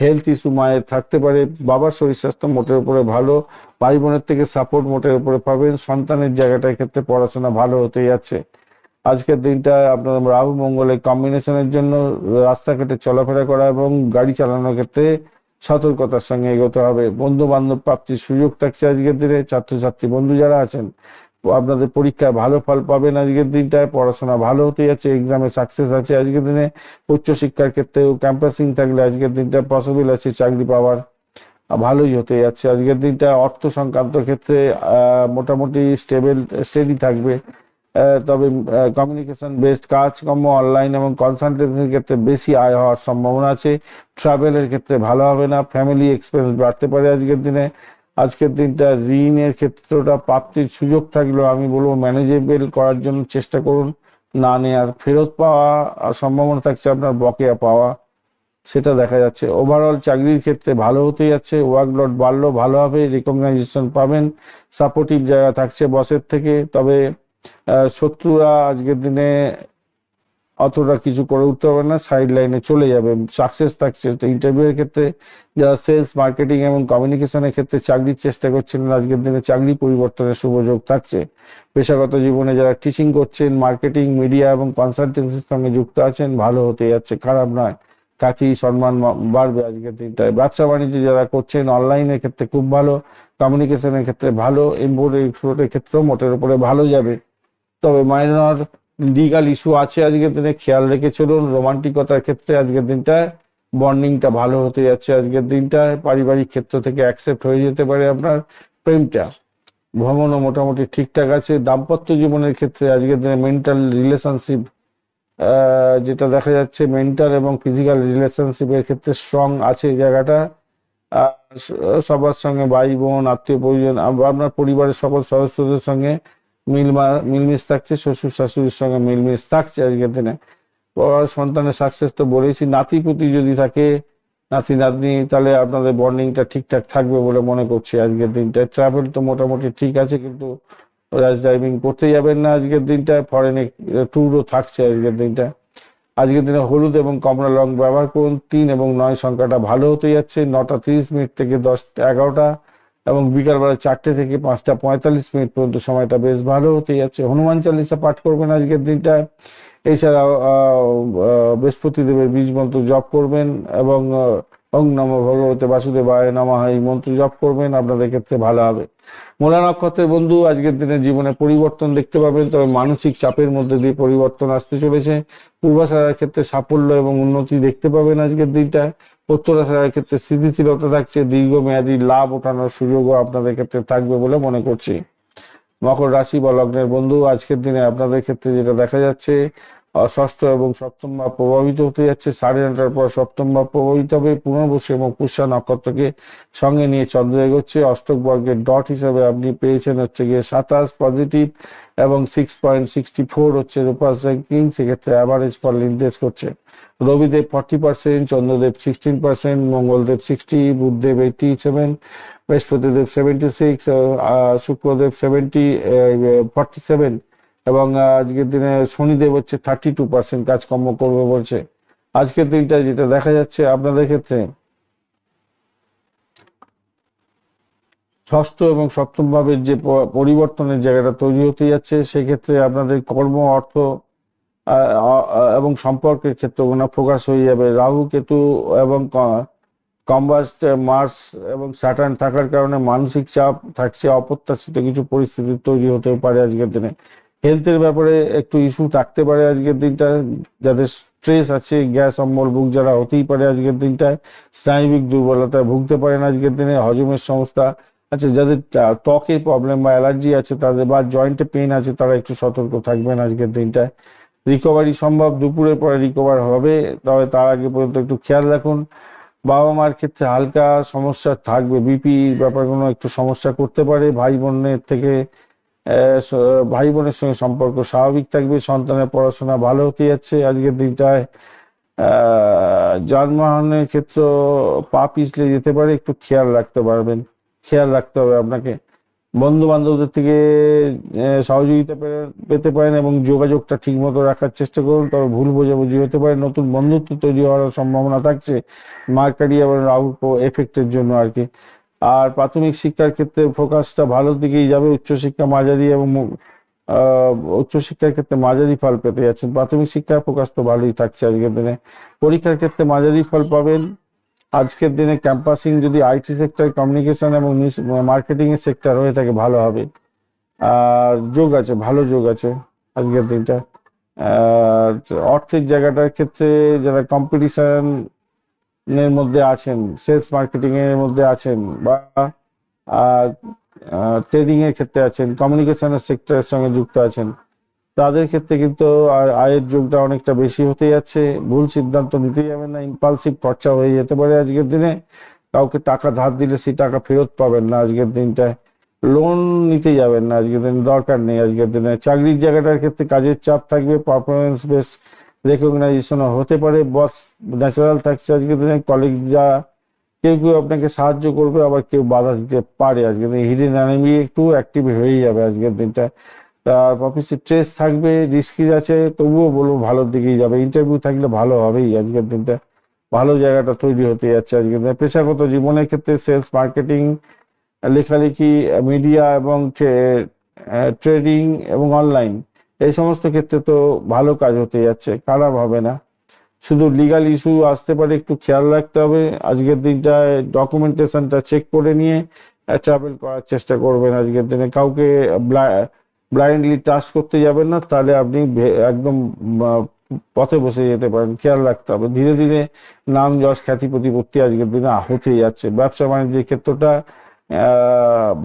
হেলথ ইস্যু মায়ের থাকতে পারে, বাবার শরীর স্বাস্থ্য মোটের উপরে ভালো, ভাই বোনের থেকে সাপোর্ট মোটের উপরে পাবেন, সন্তানের জায়গাটার ক্ষেত্রে পড়াশোনা ভালো হতে যাচ্ছে। আজকের দিনটা আপনার রাহু মঙ্গলের কম্বিনেশনের জন্য রাস্তাঘাটে চলাফেরা করা এবং গাড়ি চালানোর ক্ষেত্রে সতর্কতার সঙ্গে এগোতে হবে। বন্ধু বান্ধব প্রাপ্তির সুযোগ থাকছে আজকের দিনে। ছাত্রছাত্রী বন্ধু যারা আছেন আপনাদের পরীক্ষায় ভালো ফল পাবেন আজকের দিনটায়, পড়াশোনা ভালো হতে যাচ্ছে, এক্সামে সাকসেস আছে আজকের দিনে। উচ্চশিক্ষার ক্ষেত্রেও ক্যাম্পাসিং থাকলে আজকের দিনটা পসিবল আছে চাকরি পাওয়ার, ভালোই হতে যাচ্ছে আজকের দিনটা। অর্থ সংক্রান্ত ক্ষেত্রে মোটামুটি স্টেডি থাকবে। তবে কমিউনিকেশন বেসড কাজকর্ম, অনলাইন এবং কনসালটেন্সির ক্ষেত্রে বেশি আয় হওয়ার সম্ভাবনা আছে। ট্রাভেলের ক্ষেত্রে ভালো হবে না, ফ্যামিলি এক্সপেন্স বাড়তে পারে আজকের দিনে। আজকের দিনটা ঋণের ক্ষেত্রটা প্রাপ্তির সুযোগ থাকলেও আমি বলবো ম্যানেজেবল করার জন্য চেষ্টা করুন। না নেয়ার ফেরত পাওয়া সম্ভাবনা থাকছে, আপনার বকেয়া পাওয়া সেটা দেখা যাচ্ছে। ওভারঅল চাকরির ক্ষেত্রে ভালো হতে যাচ্ছে, ওয়ার্কলোড বাড়লো, ভালো হবে, রিকগনাইজেশন পাবেন, সাপোর্টিভ জায়গা থাকছে বসের থেকে। তবে শত্রুরা আজকের দিনে অতটা কিছু করে উঠতে পারবে না, সাইড লাইনে চলে যাবে, সাকসেস থাকছে। ইন্টারভিউয়ের ক্ষেত্রে যারা সেলস, মার্কেটিং এবং কমিউনিকেশনের ক্ষেত্রে চাকরির চেষ্টা করছিলেন আজকের দিনে চাকরি পরিবর্তনের সুযোগ থাকছে। পেশাগত জীবনে যারা টিচিং করছেন, মার্কেটিং, মিডিয়া এবং কনসালটেন্সির সঙ্গে যুক্ত আছেন, ভালো হতে যাচ্ছে, খারাপ নয়। খ্যাতি সম্মান বাড়বে আজকের দিনটায়। ব্যবসা বাণিজ্য যারা করছেন অনলাইনের ক্ষেত্রে খুব ভালো, কমিউনিকেশনের ক্ষেত্রে ভালো, ইম্পোর্ট এক্সপোর্টের ক্ষেত্রেও মোটের উপরে ভালো যাবে। তবে মাইনর লিগাল ইস্যু আছে আজকের দিনে, খেয়াল রেখে চলুন। রোমান্টিকতার ক্ষেত্রে আজকের দিনটায় বন্ডিংটা ভালো হতে যাচ্ছে আজকের দিনটায়। পারিবারিক ক্ষেত্র থেকে অ্যাকসেপ্ট হয়ে যেতে পারে আপনার প্রেমটা। ভ্রমণও মোটামুটি ঠিকঠাক আছে। দাম্পত্য জীবনের ক্ষেত্রে আজকের দিনে মেন্টাল রিলেশনশিপ যেটা দেখা যাচ্ছে, মেন্টাল এবং ফিজিক্যাল রিলেশনশিপের ক্ষেত্রে স্ট্রং আছে জায়গাটা। সবার সঙ্গে, ভাই বোন, আত্মীয় পরিজন, আপনার পরিবারের সকল সদস্যদের সঙ্গে মিলমিশ থাকছে, শ্বশুর শাশুড়ির সঙ্গে মিলমিশ থাকছে আজকের দিনে। সন্তানের সাকসেস তো বলেছি। নাতিপুতি যদি থাকে, নাতি নাতনি, তাহলে আপনাদের বন্ডিংটা ঠিকঠাক থাকবে বলে মনে করছি আজকের দিনটায়। ট্রাভেল তো মোটামুটি ঠিক আছে, কিন্তু র্যাশ ড্রাইভিং করতে যাবেন না আজকের দিনটায়। ফরেনে ট্যুরও থাকছে আজকের দিনটায়। আজকের দিনে হলুদ এবং কমলা রং ব্যবহার করুন। 3 এবং 9 সংখ্যাটা ভালো হতে যাচ্ছে। 9টা 30 মিনিট থেকে 10টা 11টা এবং বিকালবেলা 4টে থেকে 5টা 45 মিনিট পর্যন্ত সময়টা বেশ ভালো হতে যাচ্ছে। হনুমান চালিসা পাঠ করবেন আজকের দিনটায়। এছাড়াও বৃহস্পতি দেবের বীজ মন্ত্র জপ করবেন এবং ওং নমঃ ভগবতে বাসুদেবায় নমঃ এই মন্ত্র জপ করবেন, আপনাদের ক্ষেত্রে ভালো হবে। মূলা নক্ষত্রের বন্ধু আজকের দিনে জীবনে পরিবর্তন দেখতে পাবেন, তবে মানসিক চাপের মধ্যে দিয়ে পরিবর্তন আসতে চলেছে। পূর্বাশারার ক্ষেত্রে সাফল্য এবং উন্নতি দেখতে পাবেন আজকের দিনটায়। উত্তরাশারার ক্ষেত্রে স্থিতিশীলতা থাকছে, দীর্ঘমেয়াদী লাভ ওঠানোর সুযোগও আপনাদের ক্ষেত্রে থাকবে বলে মনে করছি। মকর রাশি বা লগ্নের বন্ধু আজকের দিনে আপনাদের ক্ষেত্রে যেটা দেখা যাচ্ছে, ষষ্ঠ এবং সপ্তম ভাব প্রভাবিত হতে যাচ্ছে। 9:30টার পর সপ্তম ভাব প্রভাবিত হবে। পুনর্বসু এবং পুষ্যা নক্ষত্রকে সঙ্গে নিয়ে চন্দ্র এগোচ্ছে। অষ্টক বর্গের ডট হিসাবে আপনি পেয়েছেন হচ্ছে গিয়ে 27 পজিটিভ এবং 6.64 হচ্ছে রূপাস র্যাঙ্কিং, সেক্ষেত্রে অ্যাভারেজ ফল নির্দেশ করছে। রবিদেব 40%, চন্দ্রদেব 16%, মঙ্গলদেব 60, বুধদেব 87, বৃহস্পতিদেব 76, শুক্রদেব 47 এবং আজকের দিনে শনিদেব হচ্ছে 32% কাজকর্ম করবে বলছে। আজকের দিনটা যেটা দেখা যাচ্ছে আপনাদের ক্ষেত্রে, ষষ্ঠ এবং সপ্তম ভাবের যে পরিবর্তনের জায়গাটা তৈরি হতে যাচ্ছে, সেক্ষেত্রে আপনাদের কর্ম, অর্থ এবং সম্পর্কের ক্ষেত্রগুলো প্রকাশ হয়ে যাবে। রাহু, কেতু এবং কম্বাস্ট মার্স এবং স্যাটার্ন থাকার কারণে মানসিক চাপ থাকছে, অপ্রত্যাশিত কিছু পরিস্থিতি তৈরি হতে পারে আজকের দিনে। হেলথের ব্যাপারে একটু ইস্যু থাকতে পারে আজকের দিনটা। যাদের স্ট্রেস আছে, গ্যাস অম্বল বুক যারা হতেই পারে আজকের দিনটায়। স্নায়বিক দুর্বলতায় ভুগতে পারেন আজকের দিনে। হজমের সমস্যা আছে, যাদের ত্বকের প্রবলেম বা অ্যালার্জি আছে তাদের, বা জয়েন্টে পেন আছে, তারা একটু সতর্ক থাকবেন আজকের দিনটায়। রিকভারি সম্ভব, দুপুরের পরে রিকভার হবে, তবে তার আগে পর্যন্ত একটু খেয়াল রাখুন। বাবা মার ক্ষেত্রে হালকা সমস্যা থাকবে, বিপি ব্যাপারগুলো একটু সমস্যা করতে পারে। ভাই বোনের থেকে ভাই বোনের সঙ্গে সম্পর্ক স্বাভাবিক থাকবে, সন্তানের পড়াশোনা ভালো হতে যাচ্ছে আজকের দিনটায়। যানবাহনের ক্ষেত্রে পা পিছলে যেতে পারে, একটু খেয়াল রাখতে পারবেন, খেয়াল রাখতে হবে আপনাকে। বন্ধু বান্ধবদের থেকে সহযোগিতা পেতে পারেন এবং যোগাযোগটা ঠিক মতো রাখার চেষ্টা করুন, তবে ভুল বোঝাবুঝি হতে পারে, নতুন বন্ধুত্ব তৈরি হওয়ার সম্ভাবনা থাকছে মার্কারি এবং রাহু এফেক্টের জন্য আর কি। আর প্রাথমিক শিক্ষার ক্ষেত্রে ফোকাসটা ভালোর দিকেই যাবে, উচ্চশিক্ষা মাঝারি এবং উচ্চশিক্ষার ক্ষেত্রে মাঝারি ফল পেতে যাচ্ছেন। প্রাথমিক শিক্ষার ফোকাস তো ভালোই থাকছে আজকের দিনে। পরীক্ষার ক্ষেত্রে মাঝারি ফল পাবেন আজকের দিনে। ক্যাম্পাসিং যদি আইটি সেক্টর, কমিউনিকেশন এবং মার্কেটিং এর সেক্টর হয়ে থাকে ভালো হবে। আর যোগ আছে, ভালো যোগ আছে আজকের দিনটা। আর অর্থের জায়গাটার ক্ষেত্রে যারা কম্পিটিশন এর মধ্যে আছেন, সেলস মার্কেটিং এর মধ্যে আছেন, বা ট্রেডিং এর ক্ষেত্রে আছেন, কমিউনিকেশনের সেক্টরের সঙ্গে যুক্ত আছেন, তাদের ক্ষেত্রে কিন্তু আয়ের যোগটা অনেকটা বেশি হতে যাচ্ছে। ভুল সিদ্ধান্ত নিতে যাবেন না, ইম্পালসিভ খরচা হয়ে যেতে পারে আজকের দিনে। কাউকে টাকা ধার দিলে সেই টাকা ফেরত পাবেন না আজকের দিনটায়। লোন নিতে যাবেন না আজকের দিনে, দরকার নেই আজকের দিনে। চাকরির জায়গাটার ক্ষেত্রে কাজের চাপ থাকবে, পারফরমেন্স বেস রেকগনাইজেশন হতে পারে, বস ন্যাচারাল থাকছে আজকের দিনে। কলিগরা কেউ কেউ আপনাকে সাহায্য করবে, আবার কেউ বাধা দিতে পারে আজকের দিনে। হিডেন এনিমি একটু অ্যাক্টিভ হয়ে যাবে আজকের দিনটা। তার অফিসে স্ট্রেস থাকবে, রিস্কি আছে, তবুও বলবো ভালোর দিকেই যাবে। ইন্টারভিউ থাকলে ভালো হবেই আজকের দিনটা, ভালো জায়গাটা তৈরি হতে যাচ্ছে আজকের দিনে। পেশাগত জীবনের ক্ষেত্রে সেলস, মার্কেটিং, লেখালেখি, মিডিয়া এবং ট্রেডিং এবং অনলাইন, এই সমস্ত ক্ষেত্রে তো ভালো কাজ হতে যাচ্ছে, খারাপ হবে না। শুধু লিগাল ইস্যু আসতে পারে, একটু খেয়াল রাখতে হবে আজকের দিনটায়। ডকুমেন্টেশনটা চেক করে নিয়ে ট্রাভেল করার চেষ্টা করবেন আজকের দিনে। কাউকে ব্লাইন্ডলি ট্রাস্ট করতে যাবেন না, তাহলে আপনি একদম পথে বসে যেতে পারেন, খেয়াল রাখতে হবে। ধীরে ধীরে নাম যশ খ্যাতি প্রতিপত্তি আজকের দিনে হতেই যাচ্ছে। ব্যবসা বাণিজ্যের ক্ষেত্রটা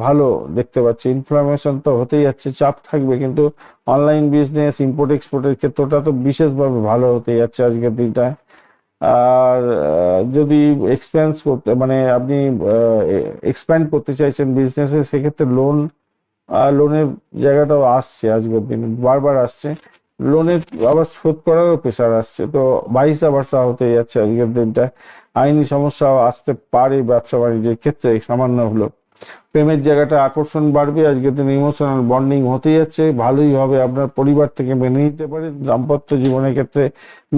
ভালো দেখতে পাচ্ছি। ইনফ্লামেশন তো হতেই যাচ্ছে, চাপ থাকবে, কিন্তু অনলাইন বিজনেস, ইম্পোর্ট এক্সপোর্টের ক্ষেত্রটা তো বিশেষভাবে ভালো হতে যাচ্ছে আজকের দিনটায়। আর যদি এক্সপেন্স করতে মানে আপনি এক্সপ্যান্ড করতে চাইছেন বিজনেসে, সেক্ষেত্রে লোনের জায়গাটাও আসছে আজকের দিনে, বারবার আসছে। লোনের আবার শোধ করারও প্রেশার আসছে, তো ভাইসা ভার্সা হতে যাচ্ছে আজকের দিনটা। আইনি সমস্যাও আসতে পারে ব্যবসা বাণিজ্যের ক্ষেত্রে সামান্য হলো। প্রেমের জায়গাটা আকর্ষণ বাড়বে আজকের দিনে, ইমোশনাল বন্ডিং হতে যাচ্ছে, ভালোই হবে। আপনার পরিবার থেকে মেনে নিতে পারে। দাম্পত্য জীবনের ক্ষেত্রে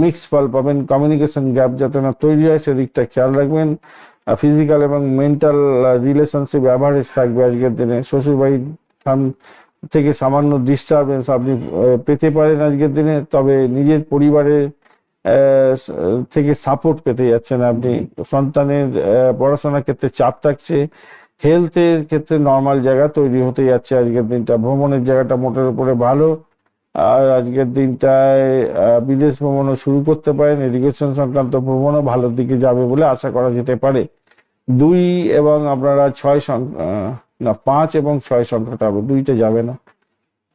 মিক্স ফল পাবেন। কমিউনিকেশন গ্যাপ যাতে না তৈরি হয় সেদিকটা খেয়াল রাখবেন। ফিজিক্যাল এবং মেন্টাল রিলেশনশিপ অ্যাভারেজ থাকবে আজকের দিনে। শ্বশুরবাড়ির থেকে সামান্য ডিস্টারবেন্স আপনি পেতে পারেন আজকের দিনে, তবে নিজের পরিবারের থেকে সাপোর্ট পেতে যাচ্ছেন আপনি। সন্তানের পড়াশোনার ক্ষেত্রে চাপ থাকছে। হেলথের ক্ষেত্রে নর্মাল জায়গা তৈরি হতে যাচ্ছে আজকের দিনটা। ভ্রমণের জায়গাটা মোটের উপরে ভালো। আর আজকের দিনটায় বিদেশ ভ্রমণও শুরু করতে পারেন। এডুকেশন সংক্রান্ত ভ্রমণও ভালোর দিকে যাবে বলে আশা করা যেতে পারে। 2 এবং আপনারা 6 না 5 এবং 6 সংখ্যাটা হবে, 2টা যাবে না।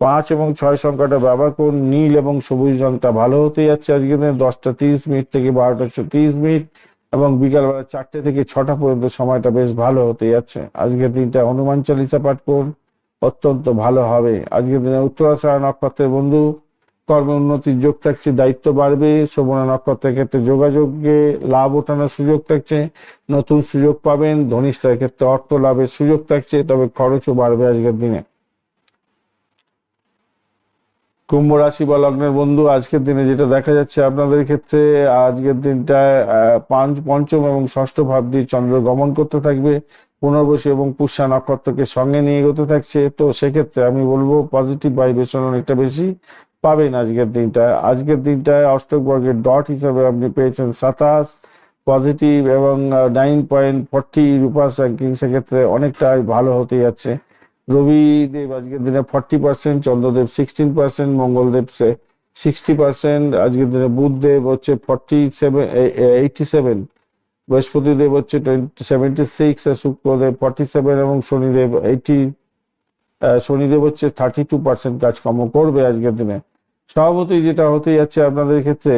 5 এবং 6 সংখ্যাটা ব্যবহার করুন। নীল এবং সবুজ রংটা ভালো হতে যাচ্ছে আজকের দিনে। 10:30 থেকে 12:30, এবং বিকালবেলা 4টে থেকে 6টা পর্যন্ত সময়টা বেশ ভালো হতে যাচ্ছে আজকের দিনটা। হনুমান চালিসা পাঠ করুন, অত্যন্ত ভালো হবে আজকের দিনে। উত্তরাষাঢ়া নক্ষত্রের বন্ধু, কর্মে উন্নতির যোগ থাকছে, দায়িত্ব বাড়বে। শোভনা নক্ষত্রের ক্ষেত্রে যোগাযোগে লাভ ওঠানোর সুযোগ থাকছে, নতুন সুযোগ পাবেন। ধনিষ্ঠার ক্ষেত্রে অর্থ লাভের সুযোগ থাকছে, তবে খরচও বাড়বে আজকের দিনে। কুম্ভ রাশি বা লগ্নের বন্ধু, আজকের দিনে যেটা দেখা যাচ্ছে আপনাদের ক্ষেত্রে, আজকের দিনটায় পঞ্চম এবং ষষ্ঠ ভাব দিয়ে চন্দ্র গমন করতে থাকবে। পুনর্বসু এবং পুষ্যা নক্ষত্রকে সঙ্গে নিয়ে এগোতে থাকছে, তো সেক্ষেত্রে আমি বলবো পজিটিভ ভাইব্রেশন অনেকটা বেশি পাবেন আজকের দিনটায়। আজকের দিনটায় অষ্টক বর্গের ডট হিসাবে আপনি পেয়েছেন 27 পজিটিভ, এবং 9.40 রূপাস র্যাঙ্কিং, সেক্ষেত্রে অনেকটাই ভালো হতে যাচ্ছে। রবি দেব আজকের দিনে 40%, চন্দ্রদেব 16%, মঙ্গলদেব 60%। আজকের দিনে বুধদেব হচ্ছে 87, বৃহস্পতি দেব হচ্ছে 76, শুক্রদেব 47 এবং শনিদেব হচ্ছে 32% কাজকর্ম করবে আজকের দিনে। স্বভাবতই যেটা হতে যাচ্ছে আপনাদের ক্ষেত্রে,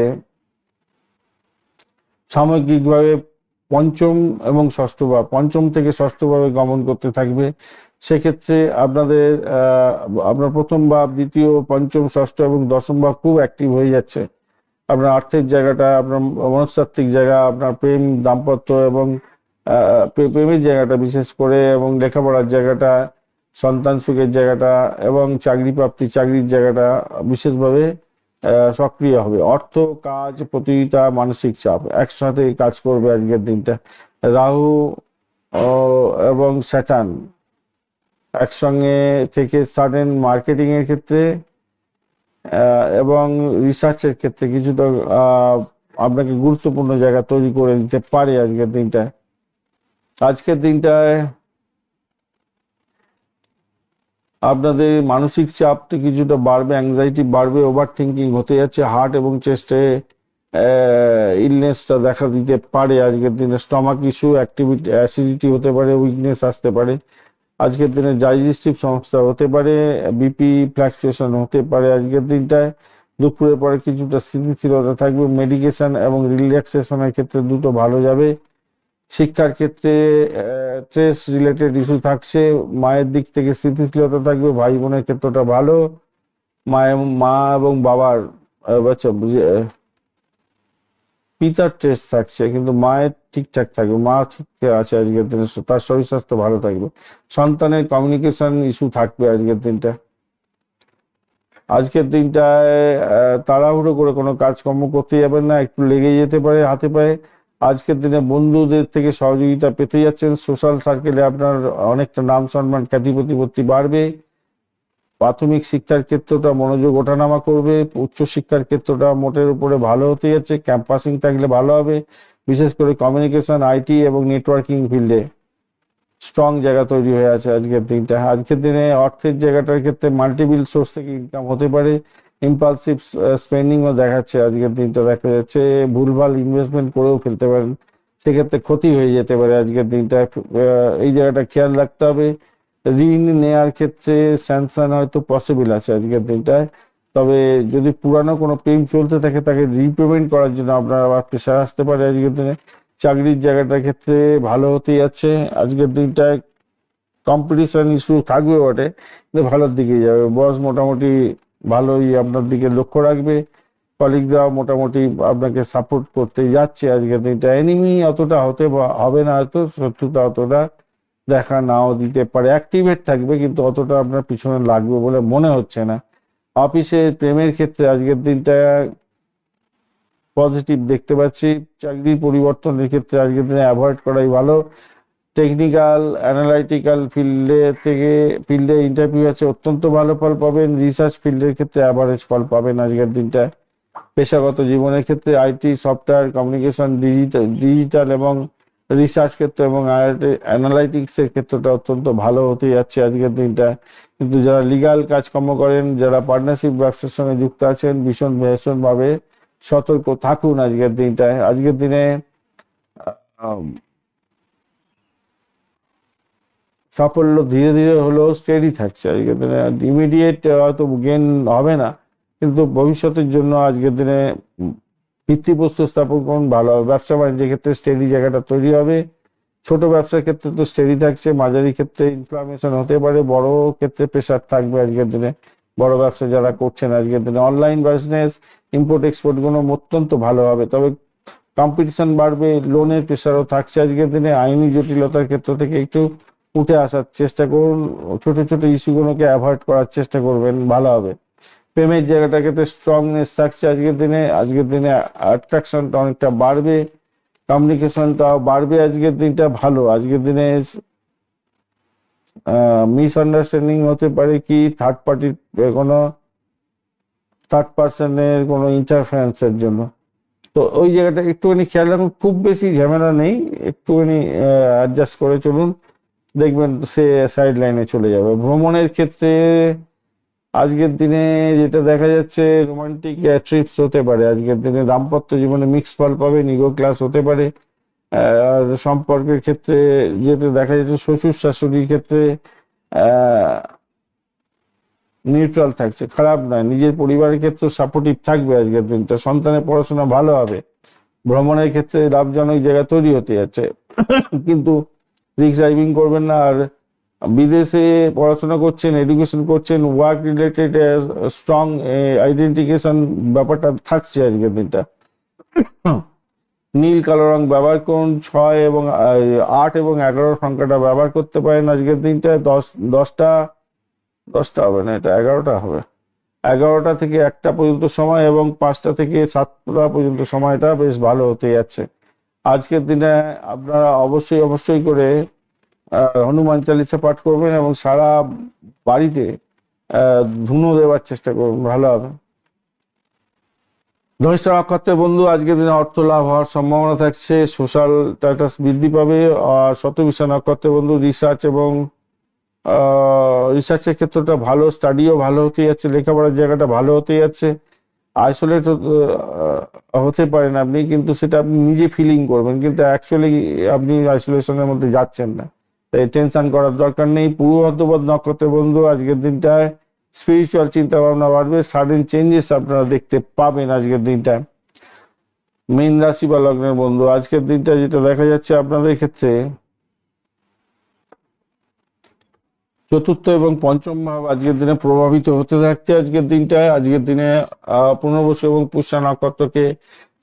সামগ্রিকভাবে পঞ্চম এবং ষষ্ঠ ভাব, পঞ্চম থেকে ষষ্ঠ ভাবে গমন করতে থাকবে। সেক্ষেত্রে আপনাদের আপনার প্রথম ভাব, দ্বিতীয়, পঞ্চম, ষষ্ঠ এবং দশম ভাব খুব অ্যাক্টিভ হয়ে যাচ্ছে। আপনার আর্থিক জায়গাটা, আপনার মনস্তাত্ত্বিক জায়গা, আপনার প্রেম, দাম্পত্য এবং প্রেমের জায়গাটা বিশেষ করে, এবং লেখাপড়ার জায়গাটা, সন্তান সুখের জায়গাটা এবং চাকরি প্রাপ্তি, চাকরির জায়গাটা বিশেষভাবে সক্রিয় হবে। অর্থ, কাজ, প্রতিযোগিতা, মানসিক চাপ একসাথে কাজ করবে আজকের দিনটা। রাহু এবং স্যাটার্ন একসঙ্গে থেকে সাডেন মার্কেটিং এর ক্ষেত্রে এবং রিসার্চের ক্ষেত্রে কিছুটা আপনাকে গুরুত্বপূর্ণ জায়গা তৈরি করে দিতে পারে আজকের দিনটায়। আজকের দিনটায় আপনাদের মানসিক চাপটা কিছুটা বাড়বে, অ্যাংজাইটি বাড়বে, ওভার থিঙ্কিং হতে যাচ্ছে, হার্ট এবং চেস্টে ইলনেসটা দেখা দিতে পারে আজকের দিনে। স্টমাক ইস্যু, অ্যাক্টিভিটি, অ্যাসিডিটি হতে পারে, উইকনেস আসতে পারে আজকের দিনে, ডাইজেস্টিভ সমস্যা হতে পারে, বিপি ফ্লাকচুয়েশন হতে পারে আজকের দিনটায়। দুপুরের পরে কিছুটা স্থিতিশীলতা থাকবে, মেডিকেশন এবং রিল্যাক্সেশনের ক্ষেত্রে দুটো ভালো যাবে। শিক্ষার ক্ষেত্রে স্ট্রেস রিলেটেড ইস্যু থাকছে, মায়ের দিক থেকে স্থিতিশীলতা থাকবে, ভাই বোনের ক্ষেত্রটা ভালো, মা এবং বাবার পিতার স্ট্রেস থাকছে, কিন্তু মায়ের ঠিকঠাক থাকবে, মা ঠিক আছে আজকের দিনে, তার শরীর স্বাস্থ্য ভালো থাকবে। সন্তানের কমিউনিকেশন ইস্যু থাকবে আজকের দিনটা। আজকের দিনটায় তাড়াহুড়ো করে কোনো কাজকর্ম করতে যাবেন না, একটু লেগে যেতে পারে হাতে পায়ে। আজকের দিনে বন্ধুদের থেকে সহযোগিতা পেতে যাচ্ছেন, সোশ্যাল সার্কেলে আপনার অনেকটা নাম সম্মান, খ্যাতি প্রতিপত্তি বাড়বে। প্রাথমিক শিক্ষার ক্ষেত্রটা মনোযোগ ওঠানামা করবে, উচ্চশিক্ষার ক্ষেত্রটা মোটের উপরে ভালো হতে যাচ্ছে, ক্যাম্পাসিং থাকলে ভালো হবে, বিশেষ করে কমিউনিকেশন, আইটি এবং নেটওয়ার্কিং ফিল্ডে স্ট্রং জায়গা তৈরি হয়ে আছে আজকের দিনটা। আজকের দিনে অর্থের জায়গাটার ক্ষেত্রে মাল্টিপল সোর্স থেকে ইনকাম হতে পারে, ইম্পালসিভ স্পেন্ডিংও দেখাচ্ছে আজকের দিনটা, দেখা যাচ্ছে ভুলভাল ইনভেস্টমেন্ট করেও ফেলতে পারেন, সেক্ষেত্রে ক্ষতি হয়ে যেতে পারে আজকের দিনটা। এই জায়গাটা খেয়াল রাখতে হবে। ঋণ নেওয়ার ক্ষেত্রে স্যাংশন হয়তো পসিবল আছে আজকের দিনটায়, তবে যদি পুরানো কোনো প্রেম চলতে থাকে তাকে রিপেমেন্ট করার জন্য আপনার আবার প্রেশার আসতে পারে আজকের দিনে। চাকরির জায়গাটার ক্ষেত্রে ভালো হতে যাচ্ছে আজকের দিনটায়, কম্পিটিশন ইস্যু থাকবে বটে, কিন্তু ভালোর দিকে যাবে। বস মোটামুটি ভালোই আপনার দিকে লক্ষ্য রাখবে, কলিগরাও মোটামুটি আপনাকে সাপোর্ট করতে যাচ্ছে আজকের দিনটা। এনিমি অতটা হবে না, হয়তো শত্রুতা অতটা দেখা নাও দিতে পারে, অ্যাক্টিভেট থাকবে কিন্তু অতটা আপনার পিছনে লাগবে বলে মনে হচ্ছে না। অফিসে প্রেমের ক্ষেত্রে আজকের দিনটা পজিটিভ দেখতে পাচ্ছি। চাকরির পরিবর্তনের ক্ষেত্রে আজকের দিনে অ্যাভয়েড করাই ভালো। টেকনিক্যাল অ্যানালাইটিক্যাল ফিল্ডে ইন্টারভিউ আছে, অত্যন্ত ভালো ফল পাবেন। রিসার্চ ফিল্ডের ক্ষেত্রে অ্যাভারেজ ফল পাবেন আজকের দিনটা। পেশাগত জীবনের ক্ষেত্রে আইটি, সফটওয়্যার, কমিউনিকেশন, ডিজিটাল এবং রিসার্চ ক্ষেত্র এবং অ্যানালাইটিক্স এর ক্ষেত্রটা অত্যন্ত ভালো হতে যাচ্ছে আজকের দিনটা। কিন্তু যারা লিগাল কাজকর্ম করেন, যারা পার্টনারশিপ ব্যবসার সঙ্গে যুক্ত আছেন, ভীষণভাবে সতর্ক থাকুন আজকের দিনটায়। আজকের দিনে সাফল্য ধীরে ধীরে হলেও স্টেডি থাকছে আজকের দিনে। ইমিডিয়েট হয়তো গেন হবে না, কিন্তু ভবিষ্যতের জন্য আজকের দিনে ভিত্তিপ্রস্তর স্থাপন করুন, ভালো হবে। ব্যবসা বাণিজ্যের ক্ষেত্রে স্টেডি জায়গাটা তৈরি হবে। ছোট ব্যবসার ক্ষেত্রে তো স্টেডি থাকছে, মাঝারি ক্ষেত্রে ইনফ্লামেশন হতে পারে, বড় ক্ষেত্রে প্রেশার থাকবে আজকের দিনে। বড় ব্যবসা যারা করছেন আজকের দিনে, অনলাইন বিজনেস, ইম্পোর্ট এক্সপোর্ট গুলো অত্যন্ত ভালো হবে, তবে কম্পিটিশন বাড়বে, লোনের প্রেশারও থাকছে আজকের দিনে। আইনি জটিলতার ক্ষেত্র থেকে একটু উঠে আসার চেষ্টা করুন, ছোট ছোট ইস্যুগুলোকে অ্যাভয়েড করার চেষ্টা করবেন, ভালো হবে। প্রেমের জায়গাটা ক্ষেত্রে স্ট্রংনেস থাকছে আজকের দিনে। আজকের দিনে অ্যাট্রাকশনটা অনেকটা বাড়বে, কমিউনিকেশনটাও বাড়বে আজকের দিনটা ভালো। আজকের দিনে মিসআন্ডারস্ট্যান্ডিং হতে পারে, কি থার্ড পার্সনের কোনো ইন্টারফারেন্সের জন্য, তো ওই জায়গাটা একটুখানি খেয়াল রাখুন। খুব বেশি ঝামেলা নেই, একটুখানি অ্যাডজাস্ট করে চলুন, দেখবেন সে সাইড লাইনে চলে যাবে। ভ্রমণের ক্ষেত্রে আজকের দিনে যেটা দেখা যাচ্ছে, রোমান্টিক ট্রিপস হতে পারে আজকের দিনে। দাম্পত্য জীবনে মিক্স ফল পাবে, নিগো ক্লাস হতে পারে। আর সম্পর্কের ক্ষেত্রে যেটা দেখা যাচ্ছে, শ্বশুর শাশুড়ির ক্ষেত্রে নিউট্রাল থাকছে, খারাপ নয়। নিজের পরিবারের ক্ষেত্রে সাপোর্টিভ থাকবে আজকের দিনটা। সন্তানের পড়াশোনা ভালো হবে। ভ্রমণের ক্ষেত্রে লাভজনক জায়গা তৈরি হতে যাচ্ছে, কিন্তু রিস্ক ড্রাইভিং করবেন না। আর বিদেশে পড়াশোনা করছেন, এডুকেশন করছেন, ওয়ার্ক রিলেটেড স্ট্রং আইডেন্টিফিকেশন ব্যাপারটা থাকছে আজকের দিনটা। নীল কালো রং ব্যবহার করুন, 6 এবং 8 এবং 11 সংখ্যাটা ব্যবহার করতে পারেন আজকের দিনটায়। 10টা হবে না, এটা 11টা হবে। 11টা থেকে 1টা পর্যন্ত সময় এবং 5টা থেকে 7টা পর্যন্ত সময়টা বেশ ভালো হতে যাচ্ছে আজকের দিনে। আপনারা অবশ্যই করে হনুমান চালিসা পাঠ করবেন এবং সারা বাড়িতে ধুনো দেওয়ার চেষ্টা করবেন, ভালো হবে। ধনিষ্ঠা নক্ষত্রের বন্ধু, আজকের দিনে অর্থ লাভ হওয়ার সম্ভাবনা থাকছে, সোশ্যাল স্ট্যাটাস বৃদ্ধি পাবে। আর শতবিশা নক্ষত্রের বন্ধু, রিসার্চ এবং রিসার্চের ক্ষেত্রটা ভালো, স্টাডিও ভালো হতে যাচ্ছে, লেখাপড়ার জায়গাটা ভালো হতে যাচ্ছে। আইসোলেট হতে পারেন আপনি, কিন্তু সেটা আপনি নিজে ফিলিং করবেন, কিন্তু অ্যাকচুয়ালি আপনি আইসোলেশনের মধ্যে যাচ্ছেন না, তাই টেনশন করার দরকার নেই। পূর্ব ভাদ্রপদ নক্ষত্রের বন্ধু, আজকের দিনটায় স্পিরিচুয়াল চিন্তা ভাবনা বাড়বে, সাডেন চেঞ্জেস আপনারা দেখতে পাবেন আজকের দিনটায়। মীন রাশি বা লগ্নের বন্ধু, আজকের দিনটা যেটা দেখা যাচ্ছে আপনাদের ক্ষেত্রে, চতুর্থ এবং পঞ্চম ভাব আজকের দিনে প্রভাবিত হতে থাকছে আজকের দিনটায়। আজকের দিনে পুনর্বসু এবং পুষ্যা নক্ষত্রকে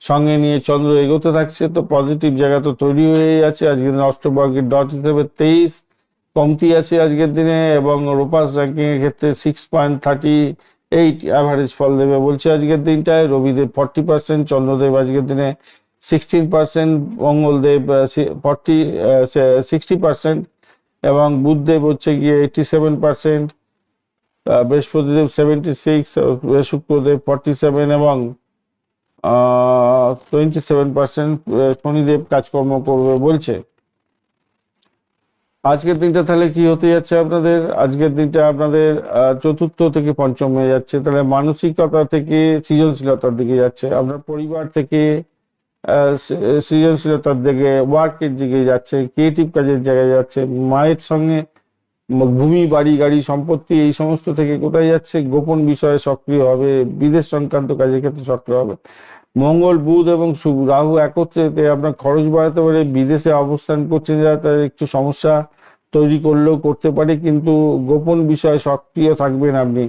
সঙ্গে নিয়ে চন্দ্র এগোতে থাকছে, তো পজিটিভ জায়গা তো তৈরি হয়ে যাচ্ছে। আজকের দিনে অষ্টভাগ্যের ডট হিসেবে 23 কমতি আছে আজকের দিনে, এবং রোপাস র্যাঙ্কিং এর ক্ষেত্রে 6.38 অ্যাভারেজ ফল দেবে বলছে আজকের দিনটায়। রবিদেব 40%, চন্দ্রদেব আজকের দিনে 16%, মঙ্গলদেব 60%, এবং বুধদেব হচ্ছে গিয়ে 87%, বৃহস্পতিদেব 76, শুক্রদেব 47 এবং 27%, শনিদেব কাজকর্ম করবে বলছে। আজকের দিনটা তাহলে কি হতে যাচ্ছে আপনাদের? আজকের দিনটা আপনাদের চতুর্থ থেকে পঞ্চমে যাচ্ছে, তাহলে মানসিকতা থেকে সৃজনশীলতার দিকে যাচ্ছে, আপনার পরিবার থেকে সৃজনশীলতার দিকে, ওয়ার্কের দিকে যাচ্ছে, ক্রিয়েটিভ কাজের জায়গায় যাচ্ছে। মায়ের সঙ্গে ভূমি, বাড়ি, গাড়ি, সম্পত্তি এই সমস্ত থেকে কোথায় যাচ্ছে? গোপন বিষয়ে সক্রিয় হবে, বিদেশ সংক্রান্ত কাজের ক্ষেত্রে সক্রিয় হবে। মঙ্গল, বুধ এবং রাহু একত্রে আপনার খরচ বাড়াতে পারে। বিদেশে অবস্থান করছেন যারা, তাদের একটু সমস্যা তৈরি করলেও করতে পারে, কিন্তু গোপন বিষয়ে সক্রিয় থাকবেন আপনি।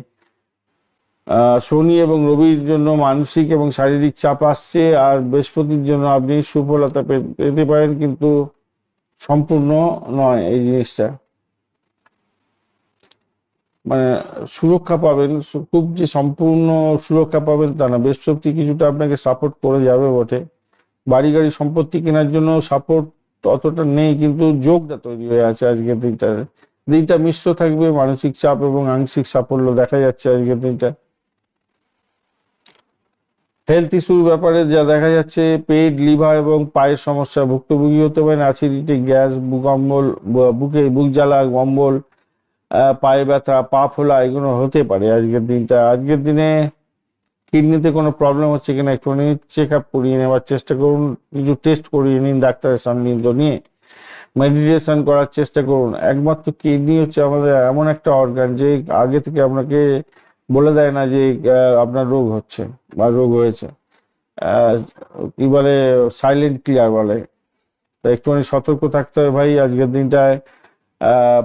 শনি এবং রবির জন্য মানসিক এবং শারীরিক চাপ আসছে, আর বৃহস্পতির জন্য আপনি সুফলতা পেতে পারেন, কিন্তু সম্পূর্ণ নয় এই জিনিসটা, মানে সুরক্ষা পাবেন, খুব যে সম্পূর্ণ সুরক্ষা পাবেন তা না। বৃহস্পতি কিছুটা আপনাকে সাপোর্ট করে যাবে বটে, বাড়ি গাড়ি সম্পত্তি কেনার জন্য সাপোর্ট অতটা নেই, কিন্তু যোগটা তৈরি হয়ে আছে আজকের দিনটা। দিনটা মিশ্র থাকবে, মানসিক চাপ এবং আংশিক সাফল্য দেখা যাচ্ছে আজকের দিনটা। হেলথ ইস্যুর ব্যাপারে যা দেখা যাচ্ছে, পেট, লিভার এবং পায়ের সমস্যা ভুক্তভোগী হতে পারেন। অ্যাসিডিটি, গ্যাস, বুক অম্বল, বুক জ্বালা, অম্বল, পায়ে ব্যথা, পা ফোলা এগুলো হতে পারে আজকের দিনটা। আজকের দিনে কিডনিতে কোনো প্রবলেম হচ্ছে কিনা একটুখানি চেক আপ করিয়ে নেওয়ার চেষ্টা করুন, কিছু টেস্ট করিয়ে নিন ডাক্তারের সান্নিধ্য নিয়ে। মেডিটেশন করার চেষ্টা করুন। একমাত্র কিডনি হচ্ছে আমাদের এমন একটা অর্গান যে আগে থেকে আপনাকে বলে দেয় না যে আপনার রোগ হচ্ছে বা রোগ হয়েছে, কি বলে, সাইলেন্ট ক্লিয়ার বলে। তো একটুখানি সতর্ক থাকতে হবে ভাই আজকের দিনটায়।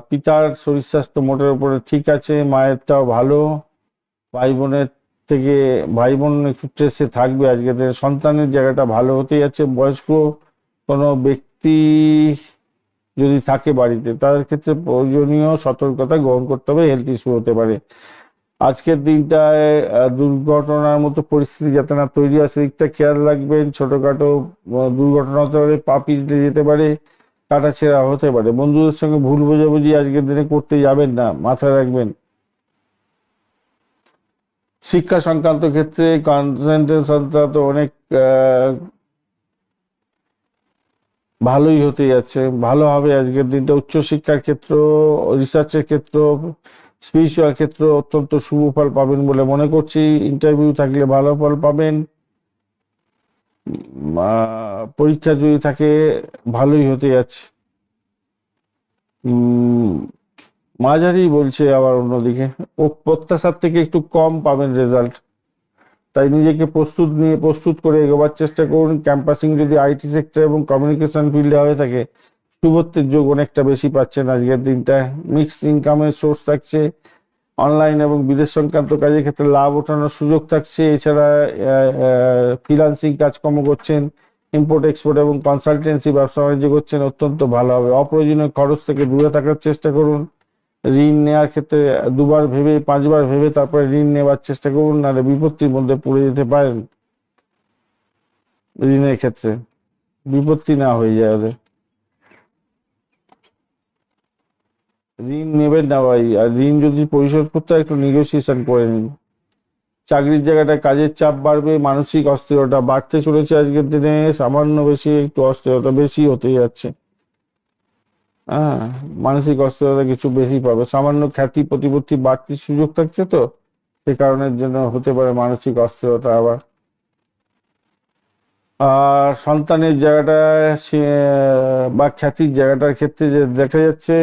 পিতার শরীর স্বাস্থ্য মোটের উপরে ঠিক আছে, মায়েরটাও ভালো। ভাই বোনের থেকে ভাই বোন একটু স্ট্রেসে থাকবে আজকের দিনে। সন্তানের জায়গাটা ভালো হতে যাচ্ছে। বয়স্ক কোনো ব্যক্তি যদি থাকে বাড়িতে, তাদের ক্ষেত্রে প্রয়োজনীয় সতর্কতা গ্রহণ করতে হবে, হেলথ ইস্যু হতে পারে। আজকের দিনটায় দুর্ঘটনার মতো পরিস্থিতি যাতে না তৈরি হয় সেদিকটা খেয়াল রাখবেন। ছোটখাটো দুর্ঘটনা হতে পারে, পা পিছলে যেতে পারে, কাটাছেঁড়া হতে পারে। বন্ধুদের সঙ্গে ভুল বোঝাবুঝি আজকের দিনে করতে যাবেন না, মাথায় রাখবেন। শিক্ষা সংক্রান্ত ক্ষেত্রে কনসেন্ট্রেশনটা তো অনেক ভালোই হতে যাচ্ছে, ভালো হবে আজকের দিনটা। উচ্চশিক্ষার ক্ষেত্র, রিসার্চের ক্ষেত্র, স্পিরিচুয়াল ক্ষেত্র অত্যন্ত শুভ ফল পাবেন বলে মনে করছি। ইন্টারভিউ থাকলে ভালো ফল পাবেন। পরীক্ষা যদি থাকে ভালোই হতে যাচ্ছে। মাঝারি বলছে আবার অন্যদিকে, ও প্রত্যাশার থেকে একটু কম পাবেন রেজাল্ট, তাই নিজেকে প্রস্তুত করে এগোবার চেষ্টা করুন। ক্যাম্পাসিং যদি আইটি সেক্টর এবং কমিউনিকেশন ফিল্ডে হয়ে থাকে, শুভত্বের যোগ অনেকটা বেশি পাচ্ছেন আজকের দিনটা। মিক্সড ইনকামের সোর্স থাকছে, অনলাইন এবং বিদেশ সংক্রান্ত কাজের ক্ষেত্রে লাভ ওঠানোর সুযোগ থাকছে। এছাড়া ফ্রিল্যান্সিং কাজকর্ম করছেন, ইম্পোর্ট এক্সপোর্ট এবং কনসালটেন্সি ব্যবসা বাণিজ্য করছেন, অত্যন্ত ভালো হবে। অপ্রয়োজনীয় খরচ থেকে দূরে থাকার চেষ্টা করুন। ঋণ নেওয়ার ক্ষেত্রে 2বার ভেবে 5বার ভেবে তারপরে ঋণ নেওয়ার চেষ্টা করুন, নাহলে বিপত্তির মধ্যে পড়ে যেতে পারেন। ঋণের ক্ষেত্রে বিপত্তি না হয়ে যায় ওদের। ঋণ নেবেন না ভাই, আর ঋণ যদি পরিশোধ করতে হয় একটু নেগোসিয়েশন করে নিন। চাকরির জায়গাটায় কাজের চাপ বাড়বে, মানসিক অস্থিরতা বাড়তে চলেছে আজকের দিনে, সামান্য বেশি একটু অস্থিরতা বেশি হতে যাচ্ছে। হ্যাঁ, মানসিক অস্থিরতা কিছু বেশি পাবে, সামান্য খ্যাতি প্রতিপত্তি বাড়তির সুযোগ থাকছে, তো সে কারণের জন্য হতে পারে মানসিক অস্থিরতা আবার। আর সন্তানের জায়গাটা বা খ্যাতির জায়গাটার ক্ষেত্রে যে দেখা যাচ্ছে